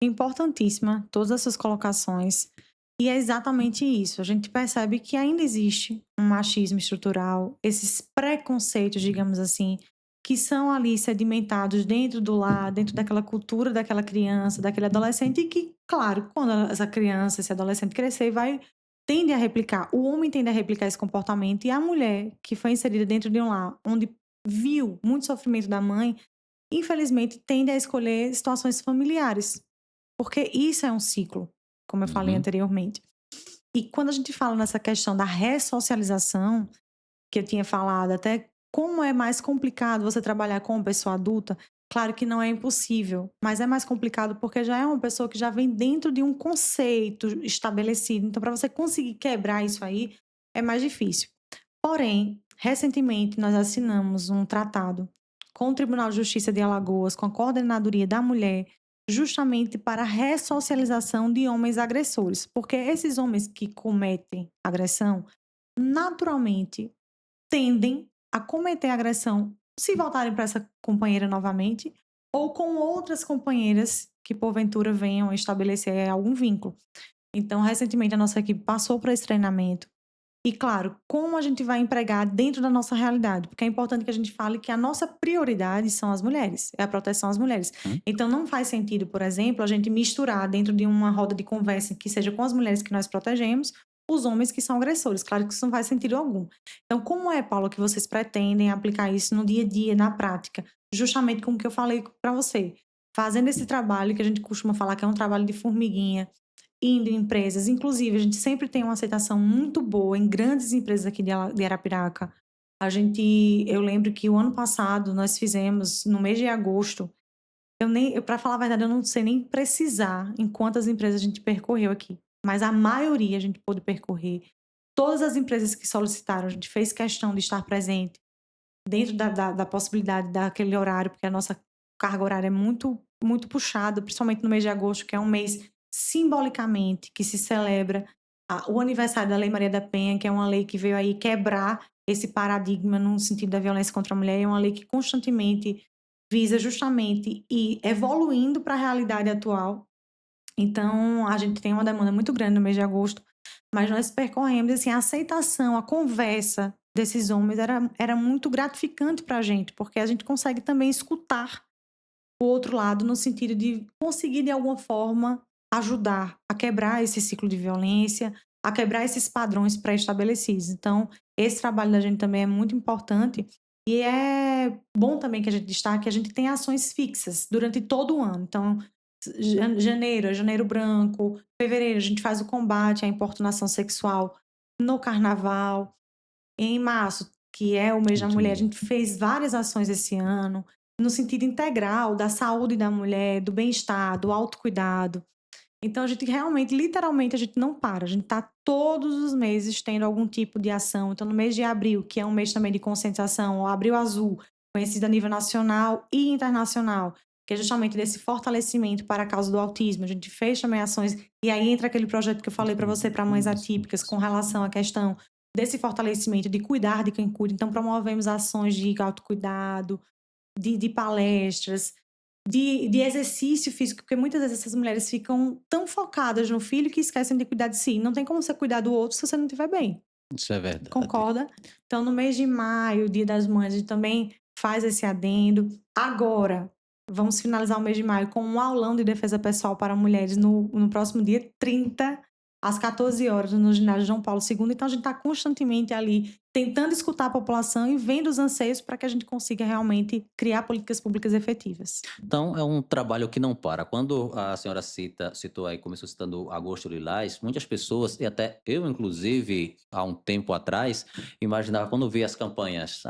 Importantíssima todas as suas colocações. E é exatamente isso. A gente percebe que ainda existe um machismo estrutural, esses preconceitos, digamos assim, que são ali sedimentados dentro do lar, dentro daquela cultura daquela criança, daquele adolescente, e que, claro, quando essa criança, esse adolescente crescer, vai tende a replicar. O homem tende a replicar esse comportamento, e a mulher que foi inserida dentro de um lar onde viu muito sofrimento da mãe, infelizmente tende a escolher situações familiares, porque isso é um ciclo, como eu falei Uhum. anteriormente. E quando a gente fala nessa questão da ressocialização, que eu tinha falado, até como é mais complicado você trabalhar com uma pessoa adulta, claro que não é impossível, mas é mais complicado porque já é uma pessoa que já vem dentro de um conceito estabelecido. Então, para você conseguir quebrar isso aí, é mais difícil. Porém, recentemente nós assinamos um tratado com o Tribunal de Justiça de Alagoas, com a Coordenadoria da Mulher, justamente para a ressocialização de homens agressores, porque esses homens que cometem agressão, naturalmente tendem a cometer agressão se voltarem para essa companheira novamente ou com outras companheiras que porventura venham a estabelecer algum vínculo. Então, recentemente a nossa equipe passou por esse treinamento e, claro, como a gente vai empregar dentro da nossa realidade, porque é importante que a gente fale que a nossa prioridade são as mulheres, é a proteção às mulheres. Hum. Então, não faz sentido, por exemplo, a gente misturar dentro de uma roda de conversa que seja com as mulheres que nós protegemos, os homens que são agressores. Claro que isso não faz sentido algum. Então, como é, Paulo, que vocês pretendem aplicar isso no dia a dia, na prática? Justamente como que eu falei para você, fazendo esse trabalho que a gente costuma falar que é um trabalho de formiguinha, indo em empresas, inclusive a gente sempre tem uma aceitação muito boa em grandes empresas aqui de Arapiraca. Eu lembro que o ano passado nós fizemos, no mês de agosto, para falar a verdade, eu não sei nem precisar em quantas empresas a gente percorreu aqui, mas a maioria a gente pôde percorrer. Todas as empresas que solicitaram, a gente fez questão de estar presente dentro da possibilidade daquele horário, porque a nossa carga horária é muito, muito puxada, principalmente no mês de agosto, que é um mês simbolicamente que se celebra o aniversário da Lei Maria da Penha, que é uma lei que veio aí quebrar esse paradigma no sentido da violência contra a mulher, é uma lei que constantemente visa justamente ir evoluindo para a realidade atual. Então, a gente tem uma demanda muito grande no mês de agosto, mas nós percorremos, assim, a aceitação, a conversa desses homens era muito gratificante para a gente, porque a gente consegue também escutar o outro lado no sentido de conseguir, de alguma forma, ajudar a quebrar esse ciclo de violência, a quebrar esses padrões pré-estabelecidos. Então, esse trabalho da gente também é muito importante e é bom também que a gente destaque que a gente tem ações fixas durante todo o ano. Então, janeiro é janeiro branco, fevereiro a gente faz o combate à importunação sexual no carnaval, em março, que é o mês da mulher, a Entendi. gente fez várias ações esse ano, no sentido integral da saúde da mulher, do bem-estar, do autocuidado. Então a gente realmente, literalmente, a gente não para, a gente está todos os meses tendo algum tipo de ação. Então no mês de abril, que é um mês também de conscientização, o Abril Azul, conhecido a nível nacional e internacional, que é justamente desse fortalecimento para a causa do autismo. A gente fez também ações, e aí entra aquele projeto que eu falei para você, para mães Isso, atípicas, com isso. relação à questão desse fortalecimento, de cuidar de quem cuida. Então, promovemos ações de autocuidado, de palestras, de exercício físico, porque muitas vezes essas mulheres ficam tão focadas no filho que esquecem de cuidar de si. Não tem como você cuidar do outro se você não estiver bem. Isso é verdade. Concorda? Então, no mês de maio, Dia das Mães, a gente também faz esse adendo. Agora, vamos finalizar o mês de maio com um aulão de defesa pessoal para mulheres no próximo dia 30, às 14 horas, no ginásio João Paulo II. Então, a gente está constantemente ali tentando escutar a população e vendo os anseios para que a gente consiga realmente criar políticas públicas efetivas. Então, é um trabalho que não para. Quando a senhora citou aí, começou citando Agosto Lilás, muitas pessoas, e até eu, inclusive, há um tempo atrás, imaginava quando via as campanhas,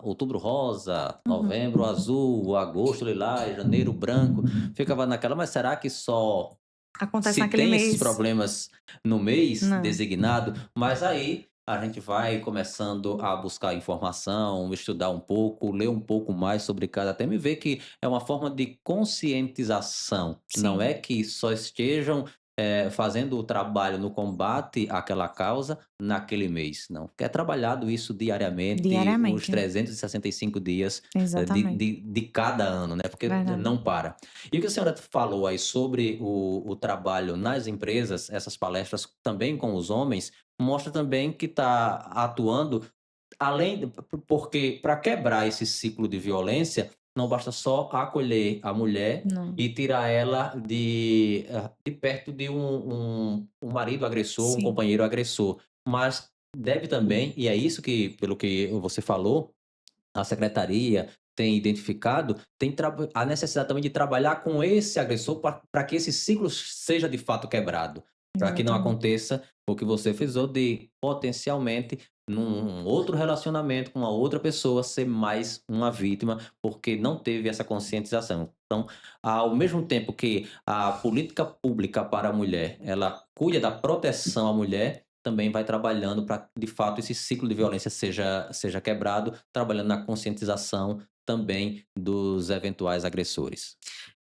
Outubro Rosa, Uhum. Novembro Azul, Agosto Lilás, Janeiro Branco, ficava naquela, mas será que só Acontece se naquele tem esses mês? problemas no mês Não. designado? Mas aí a gente vai começando a buscar informação, estudar um pouco, ler um pouco mais sobre cada tema e ver que é uma forma de conscientização. Não Sim, é que só estejam fazendo o trabalho no combate àquela causa naquele mês, não. Porque é trabalhado isso diariamente, os diariamente. 365 dias Exatamente. de cada ano, né? Porque Verdade. não para. E o que a senhora falou aí sobre o trabalho nas empresas, essas palestras também com os homens, mostra também que está atuando porque para quebrar esse ciclo de violência, não basta só acolher a mulher Não. e tirar ela de perto de um marido agressor, um Sim. companheiro agressor, mas deve também, e é isso que, pelo que você falou, a secretaria tem identificado, a necessidade também de trabalhar com esse agressor para que esse ciclo seja de fato quebrado, para que não Exatamente. aconteça o que você frisou de potencialmente num outro relacionamento com uma outra pessoa ser mais uma vítima, porque não teve essa conscientização. Então, ao mesmo tempo que a política pública para a mulher, ela cuida da proteção à mulher, também vai trabalhando para, de fato, esse ciclo de violência seja quebrado, trabalhando na conscientização também dos eventuais agressores.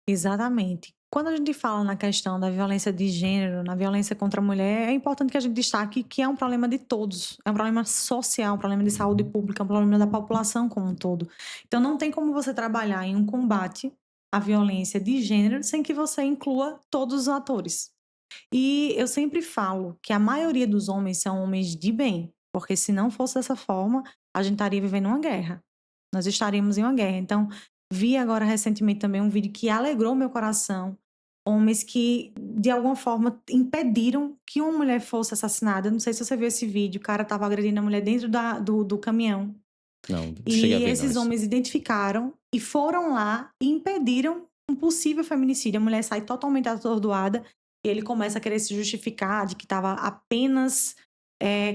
Exatamente. Quando a gente fala na questão da violência de gênero, na violência contra a mulher, é importante que a gente destaque que é um problema de todos. É um problema social, um problema de saúde pública, um problema da população como um todo. Então, não tem como você trabalhar em um combate à violência de gênero sem que você inclua todos os atores. E eu sempre falo que a maioria dos homens são homens de bem, porque se não fosse dessa forma, a gente estaria vivendo uma guerra. Nós estaríamos em uma guerra. Então, vi agora recentemente também um vídeo que alegrou meu coração. Homens que, de alguma forma, impediram que uma mulher fosse assassinada. Não sei se você viu esse vídeo, o cara estava agredindo a mulher dentro do caminhão. Não, cheguei a E ver não esses isso. homens identificaram e foram lá e impediram um possível feminicídio. A mulher sai totalmente atordoada e ele começa a querer se justificar de que estava apenas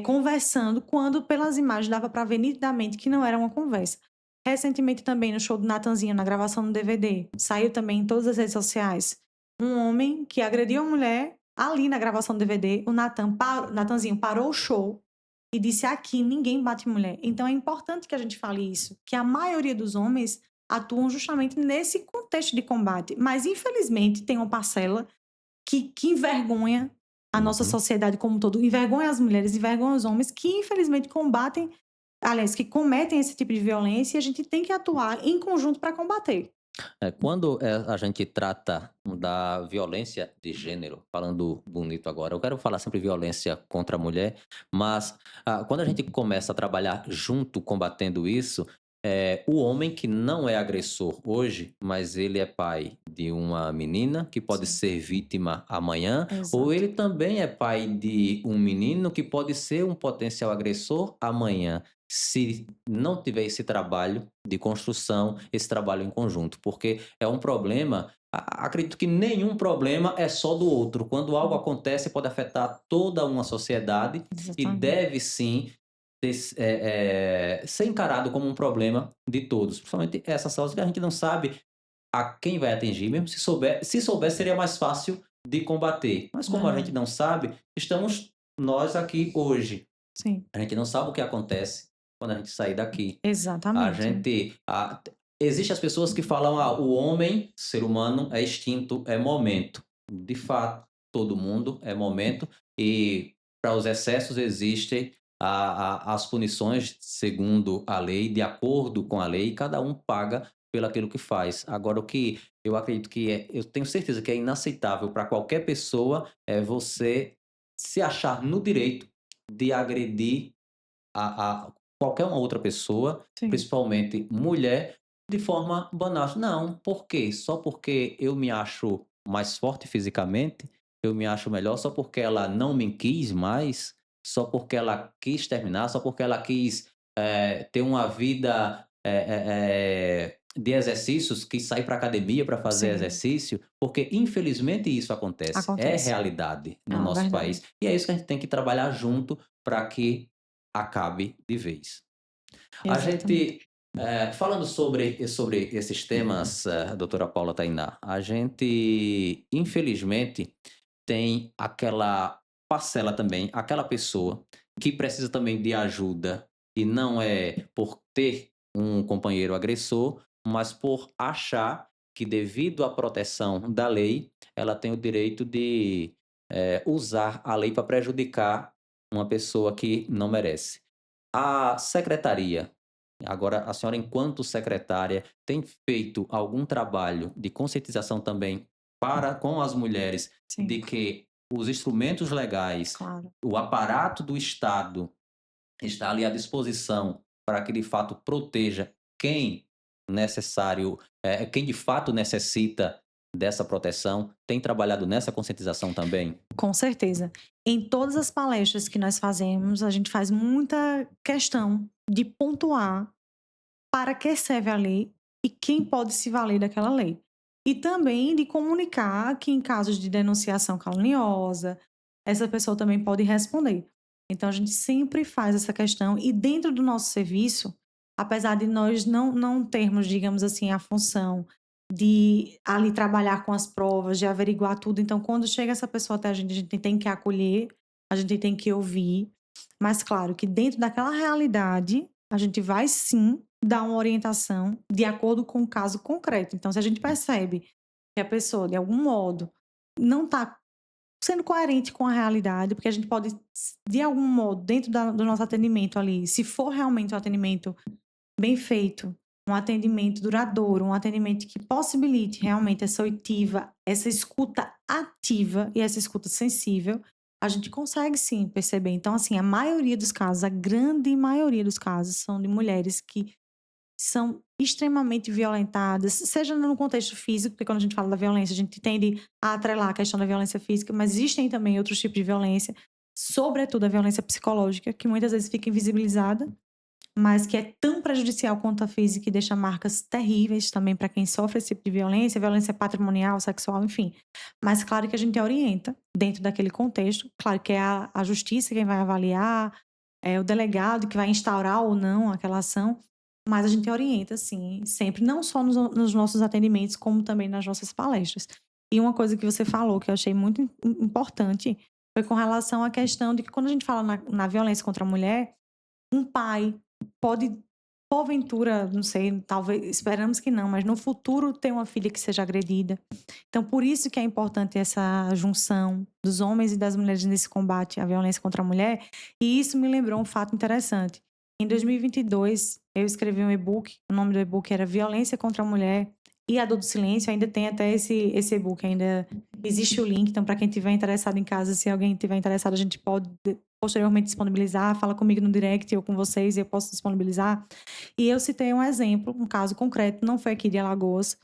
conversando, quando pelas imagens dava para ver nitidamente que não era uma conversa. Recentemente também no show do Natanzinho, na gravação do DVD, saiu também em todas as redes sociais, um homem que agrediu a mulher ali na gravação do DVD. O Natanzinho parou o show e disse: aqui ninguém bate mulher. Então é importante que a gente fale isso, que a maioria dos homens atuam justamente nesse contexto de combate. Mas, infelizmente, tem uma parcela que envergonha a nossa Uhum. sociedade como um todo, envergonha as mulheres, envergonha os homens, que infelizmente combatem, aliás, que cometem esse tipo de violência, e a gente tem que atuar em conjunto para combater. Quando a gente trata da violência de gênero, falando bonito agora, eu quero falar sempre violência contra a mulher, mas quando a gente começa a trabalhar junto combatendo isso, o homem que não é agressor hoje, mas ele é pai de uma menina que pode Sim, ser vítima amanhã, ou exato. ele também é pai de um menino que pode ser um potencial agressor amanhã. Se não tiver esse trabalho de construção, esse trabalho em conjunto, porque é um problema. Acredito que nenhum problema é só do outro. Quando algo Hum, acontece, pode afetar toda uma sociedade e exatamente. deve sim ser encarado como um problema de todos. Principalmente essas causas que a gente não sabe a quem vai atingir, mesmo se souber seria mais fácil de combater. Mas como a gente Verdade. não sabe, estamos nós aqui hoje. Sim, A gente não sabe o que acontece quando a gente sair daqui. A exatamente. gente Existem as pessoas que falam: o homem, ser humano, é extinto, é momento. De fato, todo mundo é momento e para os excessos existem as punições segundo a lei, de acordo com a lei, e cada um paga pelo aquilo que faz. Agora, o que eu acredito que eu tenho certeza que é inaceitável para qualquer pessoa é você se achar no direito de agredir a qualquer uma outra pessoa, Sim, principalmente mulher, de forma banal. Não, por quê? Só porque eu me acho mais forte fisicamente, eu me acho melhor, só porque ela não me quis mais, só porque ela quis terminar, só porque ela quis ter uma vida de exercícios, quis sair para academia para fazer sim, exercício, porque infelizmente isso acontece, é acontece. realidade no Não, nosso verdade. país. E é isso que a gente tem que trabalhar junto para que acabe de vez. A Exatamente. gente, falando sobre esses temas, doutora Paula Tainá, a gente, infelizmente, tem aquela parcela também, aquela pessoa que precisa também de ajuda e não é por ter um companheiro agressor, mas por achar que devido à proteção da lei, ela tem o direito de, usar a lei para prejudicar uma pessoa que não merece. A secretaria, agora a senhora enquanto secretária, tem feito algum trabalho de conscientização também para com as mulheres de Sim, que os instrumentos legais, claro. o aparato do Estado está ali à disposição para que de fato proteja quem necessário, quem de fato necessita dessa proteção? Tem trabalhado nessa conscientização também? Com certeza. Em todas as palestras que nós fazemos, a gente faz muita questão de pontuar para que serve a lei e quem pode se valer daquela lei. E também de comunicar que em casos de denunciação caluniosa, essa pessoa também pode responder. Então a gente sempre faz essa questão e dentro do nosso serviço, apesar de nós não termos, digamos assim, a função de ali trabalhar com as provas, de averiguar tudo, então quando chega essa pessoa até a gente tem que acolher, a gente tem que ouvir, mas claro que dentro daquela realidade, a gente vai sim dar uma orientação de acordo com o caso concreto. Então, se a gente percebe que a pessoa, de algum modo, não está sendo coerente com a realidade, porque a gente pode, de algum modo, dentro do nosso atendimento ali, se for realmente um atendimento bem feito, um atendimento duradouro, um atendimento que possibilite realmente essa oitiva, essa escuta ativa e essa escuta sensível, a gente consegue sim perceber. Então, assim, a maioria dos casos, a grande maioria dos casos, são de mulheres que são extremamente violentadas, seja no contexto físico, porque quando a gente fala da violência, a gente tende a atrelar a questão da violência física, mas existem também outros tipos de violência, sobretudo a violência psicológica, que muitas vezes fica invisibilizada, mas que é tão prejudicial quanto a física e deixa marcas terríveis também para quem sofre esse tipo de violência, violência patrimonial, sexual, enfim. Mas claro que a gente orienta dentro daquele contexto, claro que é a justiça quem vai avaliar, é o delegado que vai instaurar ou não aquela ação, mas a gente orienta, sim, sempre, não só nos nossos atendimentos, como também nas nossas palestras. E uma coisa que você falou que eu achei muito importante foi com relação à questão de que quando a gente fala na violência contra a mulher, um pai pode, porventura, não sei, talvez, esperamos que não, mas no futuro ter uma filha que seja agredida. Então, por isso que é importante essa junção dos homens e das mulheres nesse combate à violência contra a mulher. E isso me lembrou um fato interessante. Em 2022, eu escrevi um e-book, o nome do e-book era Violência contra a Mulher e a Dor do Silêncio. Ainda tem até esse e-book, ainda existe o link. Então, para quem tiver interessado em casa, se alguém tiver interessado, a gente pode posteriormente disponibilizar, fala comigo no direct ou com vocês e eu posso disponibilizar. E eu citei um exemplo, um caso concreto, não foi aqui de Alagoas,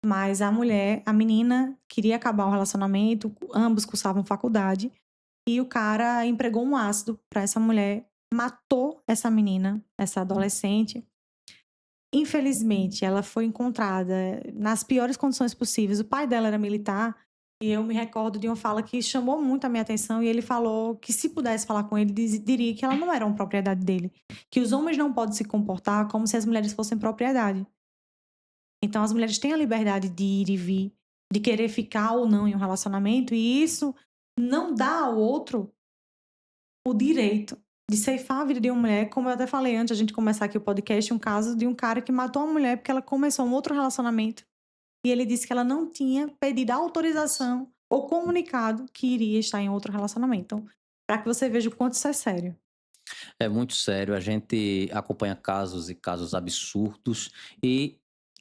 mas a mulher, a menina queria acabar o relacionamento, ambos cursavam faculdade, e o cara empregou um ácido para essa mulher, matou essa menina, essa adolescente. Infelizmente, ela foi encontrada nas piores condições possíveis. O pai dela era militar e eu me recordo de uma fala que chamou muito a minha atenção e ele falou que se pudesse falar com ele, diria que ela não era uma propriedade dele, que os homens não podem se comportar como se as mulheres fossem propriedade. Então as mulheres têm a liberdade de ir e vir, de querer ficar ou não em um relacionamento e isso não dá ao outro o direito de ceifar a vida de uma mulher, como eu até falei antes, a gente começar aqui o podcast, um caso de um cara que matou uma mulher porque ela começou um outro relacionamento e ele disse que ela não tinha pedido autorização ou comunicado que iria estar em outro relacionamento. Então, para que você veja o quanto isso é sério. É muito sério, a gente acompanha casos e casos absurdos e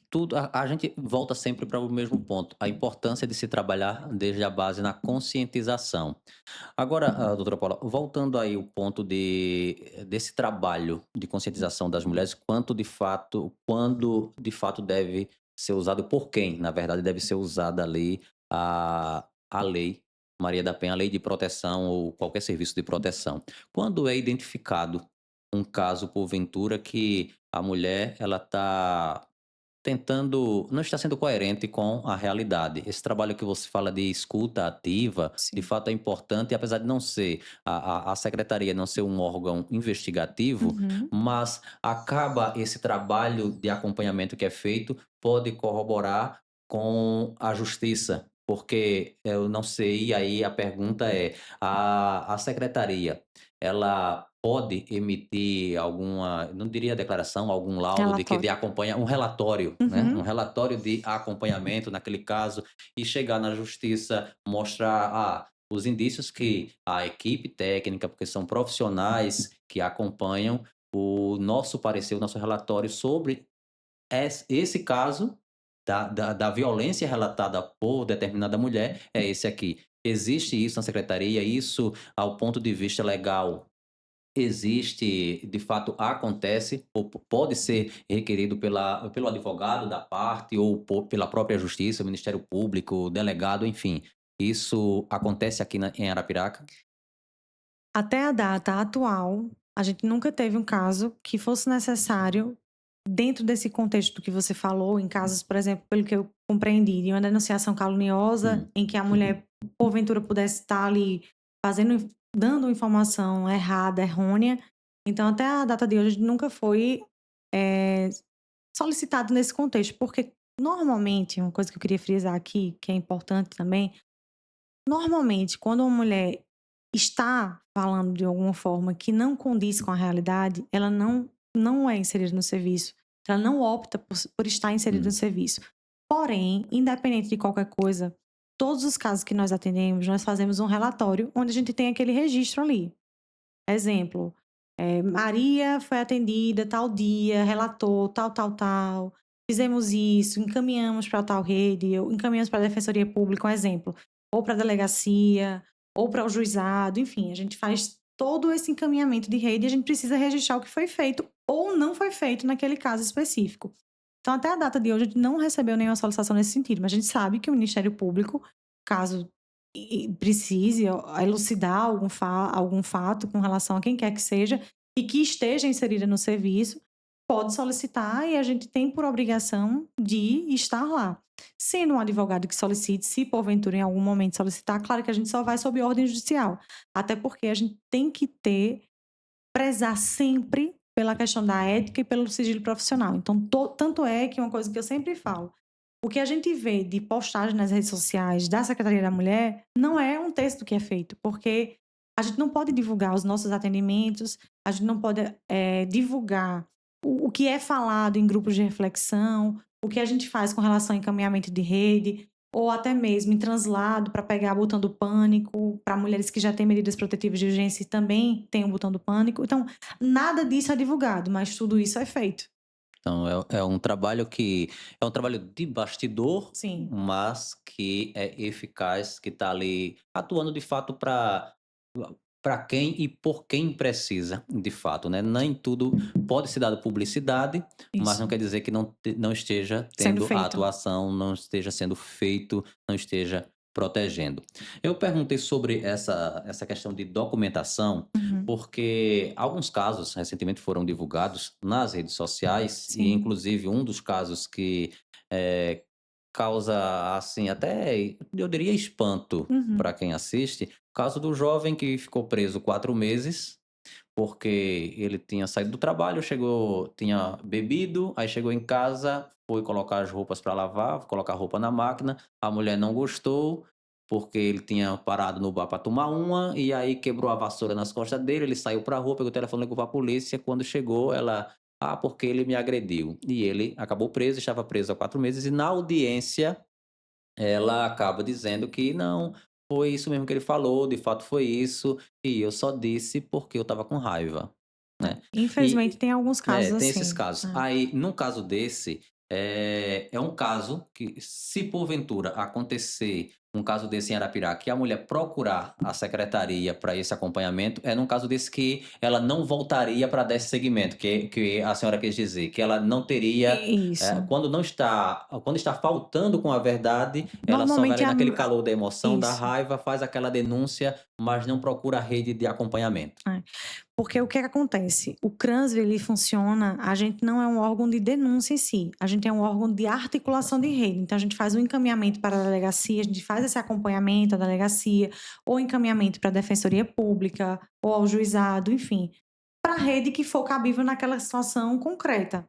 tudo a gente volta sempre para o mesmo ponto, a importância de se trabalhar desde a base na conscientização. Agora, doutora Paula, voltando aí o ponto desse trabalho de conscientização das mulheres, quando de fato deve ser usado, por quem, na verdade, deve ser usada ali a lei Maria da Penha, a lei de proteção ou qualquer serviço de proteção. Quando é identificado um caso, porventura, que a mulher ela está tentando não está sendo coerente com a realidade. Esse trabalho que você fala de escuta ativa, de Sim. fato é importante, apesar de não ser a secretaria não ser um órgão investigativo, Uhum. mas acaba esse trabalho de acompanhamento que é feito, pode corroborar com a justiça. Porque eu não sei, e aí a pergunta é: a secretaria, ela pode emitir alguma, não diria declaração, algum laudo de que de Relatório. acompanha um relatório, né, um Uhum. relatório de acompanhamento naquele caso e chegar na justiça, mostrar, os indícios que a equipe técnica, porque são profissionais que acompanham, o nosso parecer, o nosso relatório sobre esse caso da violência relatada por determinada mulher é esse aqui. Existe isso na secretaria, isso ao ponto de vista legal existe, de fato acontece, ou pode ser requerido pelo advogado da parte ou pela própria justiça, Ministério Público, delegado, enfim. Isso acontece aqui em Arapiraca? Até a data atual, a gente nunca teve um caso que fosse necessário, dentro desse contexto que você falou, em casos, por exemplo, pelo que eu compreendi, de uma denunciação caluniosa, Hum, em que a mulher, porventura, pudesse estar ali fazendo, dando informação errada, errônea. Então, até a data de hoje, a gente nunca foi eh, solicitado nesse contexto, porque normalmente, uma coisa que eu queria frisar aqui, que é importante também, normalmente, quando uma mulher está falando de alguma forma que não condiz com a realidade, ela não é inserida no serviço. Ela não opta por estar inserida no hum, serviço. Porém, independente de qualquer coisa, todos os casos que nós atendemos, nós fazemos um relatório onde a gente tem aquele registro ali. Exemplo, Maria foi atendida tal dia, relatou tal, tal, tal, fizemos isso, encaminhamos para tal rede, ou encaminhamos para a Defensoria Pública, um exemplo, ou para a delegacia, ou para o juizado, enfim, a gente faz todo esse encaminhamento de rede e a gente precisa registrar o que foi feito ou não foi feito naquele caso específico. Então, até a data de hoje, a gente não recebeu nenhuma solicitação nesse sentido, mas a gente sabe que o Ministério Público, caso precise elucidar algum fato com relação a quem quer que seja e que esteja inserida no serviço, pode solicitar e a gente tem por obrigação de estar lá. Sendo um advogado que solicite, se porventura em algum momento solicitar, claro que a gente só vai sob ordem judicial. Até porque a gente tem que prezar sempre pela questão da ética e pelo sigilo profissional. Então, tanto é que uma coisa que eu sempre falo, o que a gente vê de postagem nas redes sociais da Secretaria da Mulher não é um texto que é feito, porque a gente não pode divulgar os nossos atendimentos, a gente não pode divulgar o que é falado em grupos de reflexão, o que a gente faz com relação ao encaminhamento de rede, ou até mesmo em translado para pegar o botão do pânico, para mulheres que já têm medidas protetivas de urgência e também têm o botão do pânico. Então, nada disso é divulgado, mas tudo isso é feito. então é um trabalho que é um trabalho de bastidor, Sim, mas que é eficaz, que está ali atuando de fato para quem e por quem precisa, de fato, né. Nem tudo pode ser dado publicidade, mas não isso. quer dizer que não esteja Sendo tendo a feito. atuação, não esteja sendo feito, não esteja protegendo. Eu perguntei sobre essa questão de documentação, Uhum. porque alguns casos recentemente foram divulgados nas redes sociais e Sim. inclusive um dos casos que, eh, causa, assim, até eu diria espanto Uhum. para quem assiste, o caso do jovem que ficou preso 4 meses, porque ele tinha saído do trabalho, tinha bebido, aí chegou em casa, foi colocar as roupas para lavar, colocar a roupa na máquina, a mulher não gostou, porque ele tinha parado no bar para tomar uma, e aí quebrou a vassoura nas costas dele, ele saiu pra rua, pegou o telefone, ligou pra polícia, quando chegou ela: "Ah, porque ele me agrediu". E ele acabou preso, estava preso há 4 meses e na audiência ela acaba dizendo que não, foi isso mesmo que ele falou, de fato foi isso, e eu só disse porque eu estava com raiva, né. Infelizmente E tem alguns casos tem esses assim. casos. É. Aí, num caso desse, é um caso que, se porventura acontecer um caso desse em Arapiraca, que a mulher procurar a secretaria para esse acompanhamento, é num caso desse que ela não voltaria para dar esse segmento, que a senhora quis dizer, que ela não teria, Isso. quando está faltando com a verdade, ela só vai Normalmente ali a naquele calor da emoção, da isso. raiva, faz aquela denúncia, mas não procura a rede de acompanhamento. É. Porque o que é que acontece? O CRANSV, ele funciona, a gente não é um órgão de denúncia em si, a gente é um órgão de articulação de rede. Então, a gente faz um encaminhamento para a delegacia, a gente faz esse acompanhamento à delegacia, ou encaminhamento para a defensoria pública, ou ao juizado, enfim, para a rede que for cabível naquela situação concreta.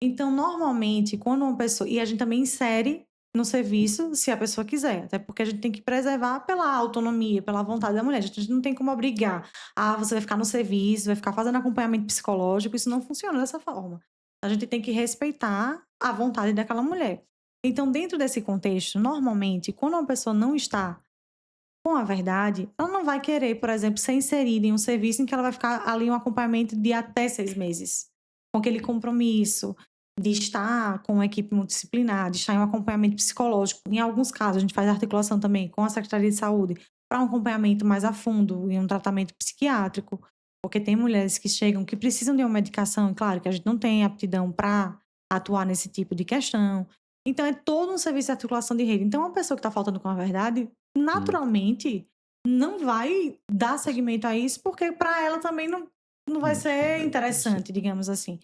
Então, normalmente, quando uma pessoa. E a gente também insere no serviço, se a pessoa quiser, até porque a gente tem que preservar pela autonomia, pela vontade da mulher. A gente não tem como obrigar. Ah, você vai ficar no serviço, vai ficar fazendo acompanhamento psicológico. Isso não funciona dessa forma. A gente tem que respeitar a vontade daquela mulher. Então, dentro desse contexto, normalmente, quando uma pessoa não está com a verdade, ela não vai querer, por exemplo, ser inserida em um serviço em que ela vai ficar ali um acompanhamento de até 6 meses. Com aquele compromisso de estar com uma equipe multidisciplinar, de estar em um acompanhamento psicológico. Em alguns casos, a gente faz articulação também com a Secretaria de Saúde para um acompanhamento mais a fundo e um tratamento psiquiátrico, porque tem mulheres que chegam que precisam de uma medicação, e claro que a gente não tem aptidão para atuar nesse tipo de questão. Então, é todo um serviço de articulação de rede. Então, uma pessoa que está faltando com a verdade, Hum, naturalmente, não vai dar seguimento a isso, porque para ela também não vai hum, ser sim. interessante, digamos assim.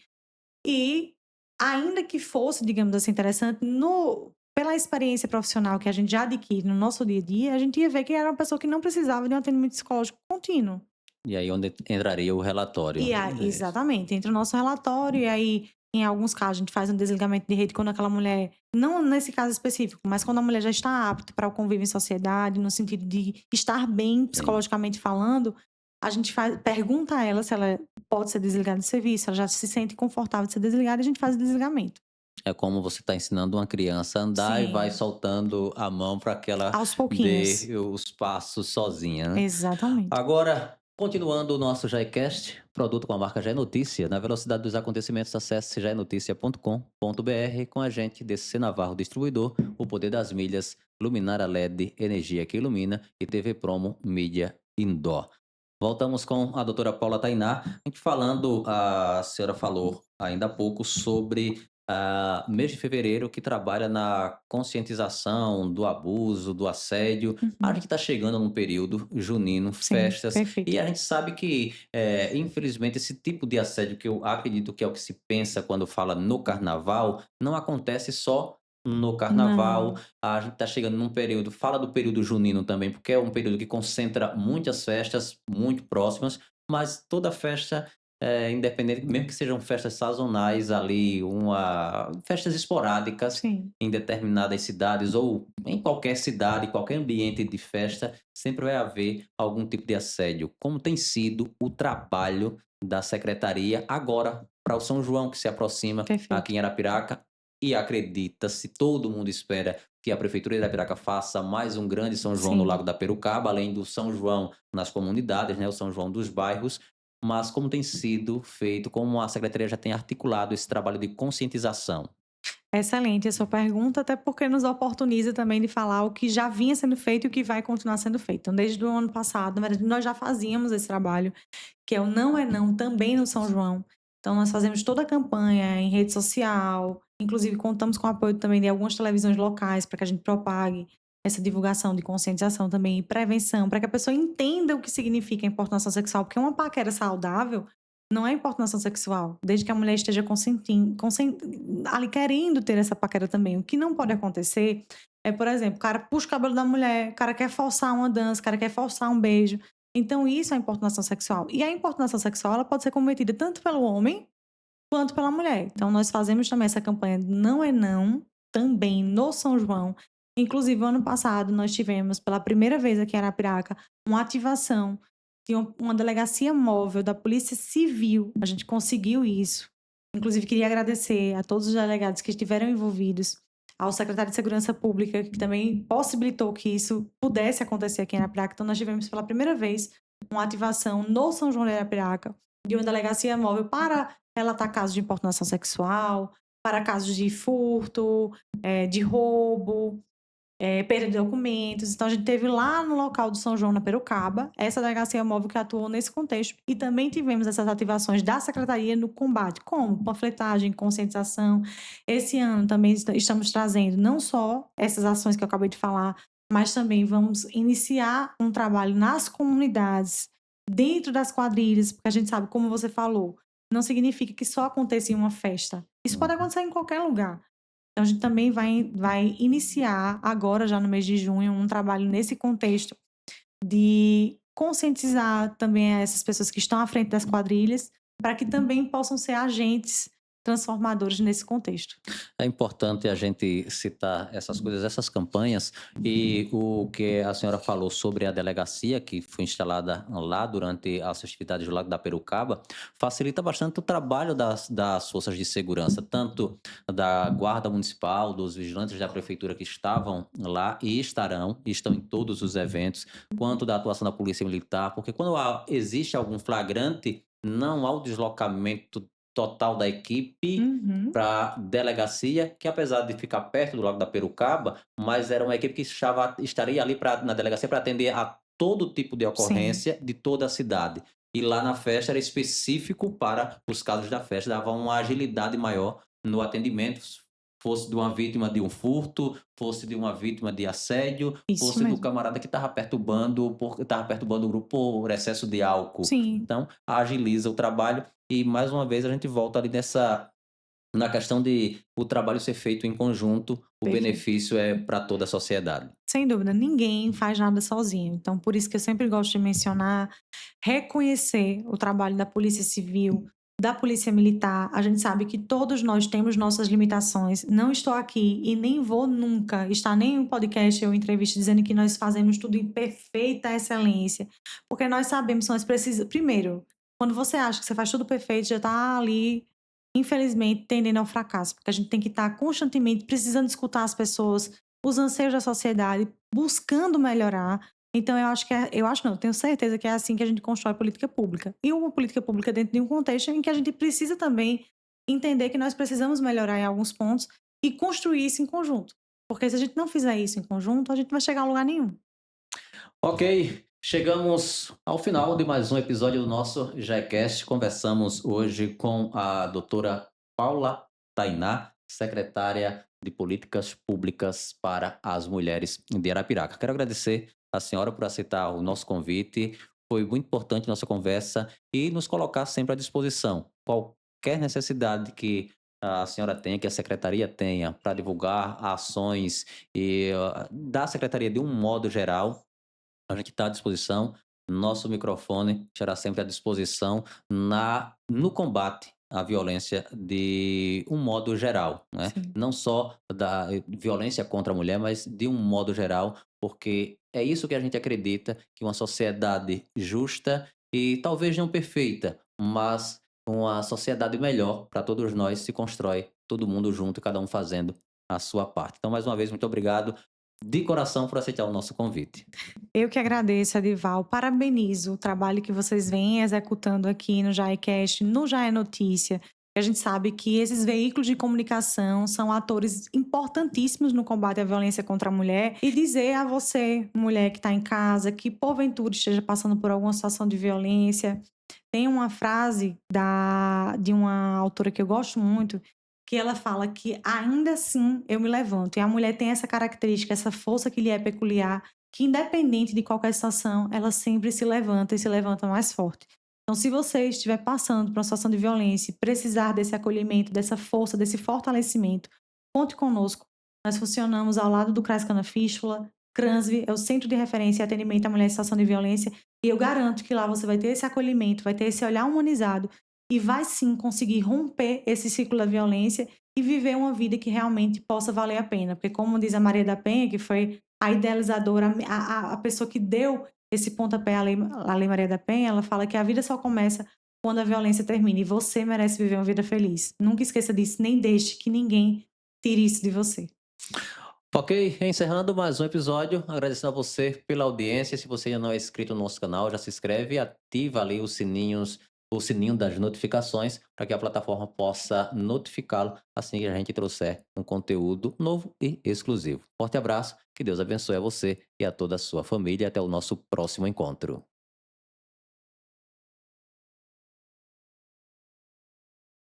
E ainda que fosse, digamos assim, interessante, pela experiência profissional que a gente já adquire no nosso dia a dia, a gente ia ver que era uma pessoa que não precisava de um atendimento psicológico contínuo. E aí onde entraria o relatório. É isso. Exatamente, entra o nosso relatório e aí, em alguns casos, a gente faz um desligamento de rede quando aquela mulher, não nesse caso específico, mas quando a mulher já está apta para o convívio em sociedade, no sentido de estar bem Sim. psicologicamente falando, a gente pergunta a ela se ela pode ser desligada do serviço, ela já se sente confortável de ser desligada, e a gente faz o desligamento. É como você está ensinando uma criança a andar e vai Sim, soltando a mão para que ela aos pouquinhos. dê os passos sozinha, né. Exatamente. Agora, continuando o nosso JaiCast, produto com a marca Já é Notícia, na velocidade dos acontecimentos, acesse jaenoticia.com.br com a gente, DCC Navarro Distribuidor, o poder das milhas, luminária LED, energia que ilumina e TV Promo Mídia Indoor. Voltamos com a doutora Paula Tainá, a gente falando, a senhora falou ainda há pouco sobre mês de fevereiro que trabalha na conscientização do abuso, do assédio. A Uhum. gente está chegando num período junino, Sim, festas, perfeito. e a gente sabe que, infelizmente, esse tipo de assédio que eu acredito que é o que se pensa quando fala no carnaval, não acontece só no carnaval. Não, A gente está chegando num período, fala do período junino também, porque é um período que concentra muitas festas muito próximas, mas toda festa, independente, mesmo que sejam festas sazonais ali, festas esporádicas sim, em determinadas cidades ou em qualquer cidade, qualquer ambiente de festa, sempre vai haver algum tipo de assédio. Como tem sido o trabalho da secretaria agora para o São João que se aproxima aqui perfeito. em Arapiraca, e acredita-se, todo mundo espera que a prefeitura de Arapiraca faça mais um grande São João no Sim. Lago da Perucaba, além do São João nas comunidades, né, o São João dos bairros. Mas como tem sido feito, como a secretaria já tem articulado esse trabalho de conscientização? Excelente a sua pergunta, até porque nos oportuniza também de falar o que já vinha sendo feito e o que vai continuar sendo feito. Então, desde o ano passado, na verdade, nós já fazíamos esse trabalho, que é o Não é Não, também no São João. Então, nós fazemos toda a campanha em rede social, inclusive contamos com o apoio também de algumas televisões locais para que a gente propague essa divulgação de conscientização também e prevenção, para que a pessoa entenda o que significa a importunação sexual, porque uma paquera saudável não é importunação sexual, desde que a mulher esteja consentindo, ali querendo ter essa paquera também. O que não pode acontecer é, por exemplo, o cara puxa o cabelo da mulher, o cara quer forçar uma dança, o cara quer forçar um beijo. Então, isso é importunação sexual. E a importunação sexual, ela pode ser cometida tanto pelo homem quanto pela mulher. Então, nós fazemos também essa campanha Não é Não, também no São João. Inclusive, ano passado, nós tivemos, pela primeira vez aqui em Arapiraca, uma ativação de uma delegacia móvel da Polícia Civil. A gente conseguiu isso. Inclusive, queria agradecer a todos os delegados que estiveram envolvidos. ao secretário de Segurança Pública, que também possibilitou que isso pudesse acontecer aqui em Arapiraca. Então, nós tivemos pela primeira vez uma ativação no São João de Arapiraca de uma delegacia móvel para relatar casos de importunação sexual, para casos de furto, de roubo, perda de documentos. Então, a gente teve lá no local do São João, na Perucaba, essa delegacia móvel que atuou nesse contexto. E também tivemos essas ativações da Secretaria no combate, como panfletagem, conscientização. Esse ano também estamos trazendo não só essas ações que eu acabei de falar, mas também vamos iniciar um trabalho nas comunidades, dentro das quadrilhas, porque a gente sabe, como você falou, não significa que só aconteça em uma festa. Isso pode acontecer em qualquer lugar. Então, a gente também vai iniciar agora, já no mês de junho, um trabalho nesse contexto de conscientizar também essas pessoas que estão à frente das quadrilhas, para que também possam ser agentes transformadores nesse contexto. É importante a gente citar essas coisas, essas campanhas, e o que a senhora falou sobre a delegacia que foi instalada lá durante as festividades do Lago da Perucaba, facilita bastante o trabalho das forças de segurança, tanto da Guarda Municipal, dos vigilantes da Prefeitura que estavam lá e estão em todos os eventos, quanto da atuação da Polícia Militar, porque quando existe algum flagrante, não há o deslocamento total da equipe Uhum. para delegacia, que apesar de ficar perto do Lago da Perucaba, mas era uma equipe que estaria ali na delegacia para atender a todo tipo de Sim. ocorrência de toda a cidade. E lá na festa era específico para os casos da festa, dava uma agilidade maior no atendimento, fosse de uma vítima de um furto, fosse de uma vítima de assédio, Isso fosse do mesmo. camarada que estava perturbando o grupo por excesso de álcool. Sim. Então, agiliza o trabalho e, mais uma vez, a gente volta ali na questão de o trabalho ser feito em conjunto, o Perfeito. benefício é para toda a sociedade. Sem dúvida, ninguém faz nada sozinho. Então, por isso que eu sempre gosto de mencionar, reconhecer o trabalho da Polícia Civil, da Polícia Militar. A gente sabe que todos nós temos nossas limitações. Não estou aqui e nem vou nunca estar nem em podcast ou entrevista dizendo que nós fazemos tudo em perfeita excelência, porque nós sabemos que nós precisamos. Primeiro, quando você acha que você faz tudo perfeito, já está ali, infelizmente, tendendo ao fracasso, porque a gente tem que estar constantemente precisando escutar as pessoas, os anseios da sociedade, buscando melhorar. Então, eu acho não, eu tenho certeza que é assim que a gente constrói política pública. E uma política pública dentro de um contexto em que a gente precisa também entender que nós precisamos melhorar em alguns pontos e construir isso em conjunto. Porque se a gente não fizer isso em conjunto, a gente não vai chegar a lugar nenhum. Ok, chegamos ao final de mais um episódio do nosso GECast. Conversamos hoje com a doutora Paula Tainá, secretária de Políticas Públicas para as Mulheres de Arapiraca. Quero agradecer a senhora por aceitar o nosso convite. Foi muito importante nossa conversa e nos colocar sempre à disposição. Qualquer necessidade que a senhora tenha, que a secretaria tenha, para divulgar ações da secretaria de um modo geral, a gente está à disposição. Nosso microfone estará sempre à disposição no combate à violência de um modo geral, né? Sim. Não só da violência contra a mulher, mas de um modo geral, porque é isso que a gente acredita, que uma sociedade justa e talvez não perfeita, mas uma sociedade melhor para todos nós se constrói, todo mundo junto, cada um fazendo a sua parte. Então, mais uma vez, muito obrigado de coração por aceitar o nosso convite. Eu que agradeço, Edival. Parabenizo o trabalho que vocês vêm executando aqui no JaeCast, no Já é Notícia. A gente sabe que esses veículos de comunicação são atores importantíssimos no combate à violência contra a mulher. E dizer a você, mulher que está em casa, que porventura esteja passando por alguma situação de violência, tem uma frase de uma autora que eu gosto muito, que ela fala que ainda assim eu me levanto. E a mulher tem essa característica, essa força que lhe é peculiar, que independente de qualquer situação, ela sempre se levanta e se levanta mais forte. Então, se você estiver passando por uma situação de violência e precisar desse acolhimento, dessa força, desse fortalecimento, conte conosco. Nós funcionamos ao lado do CRAS Canafístula. CRANSV é o Centro de Referência e Atendimento à Mulher em Situação de Violência. E eu garanto que lá você vai ter esse acolhimento, vai ter esse olhar humanizado e vai sim conseguir romper esse ciclo da violência e viver uma vida que realmente possa valer a pena. Porque como diz a Maria da Penha, que foi a idealizadora, a pessoa que deu esse pontapé à Lei Maria da Penha, ela fala que a vida só começa quando a violência termina e você merece viver uma vida feliz. Nunca esqueça disso, nem deixe que ninguém tire isso de você. Ok, encerrando mais um episódio, agradecendo a você pela audiência. Se você ainda não é inscrito no nosso canal, já se inscreve e ativa ali o sininho das notificações, para que a plataforma possa notificá-lo assim que a gente trouxer um conteúdo novo e exclusivo. Forte abraço, que Deus abençoe a você e a toda a sua família. Até o nosso próximo encontro.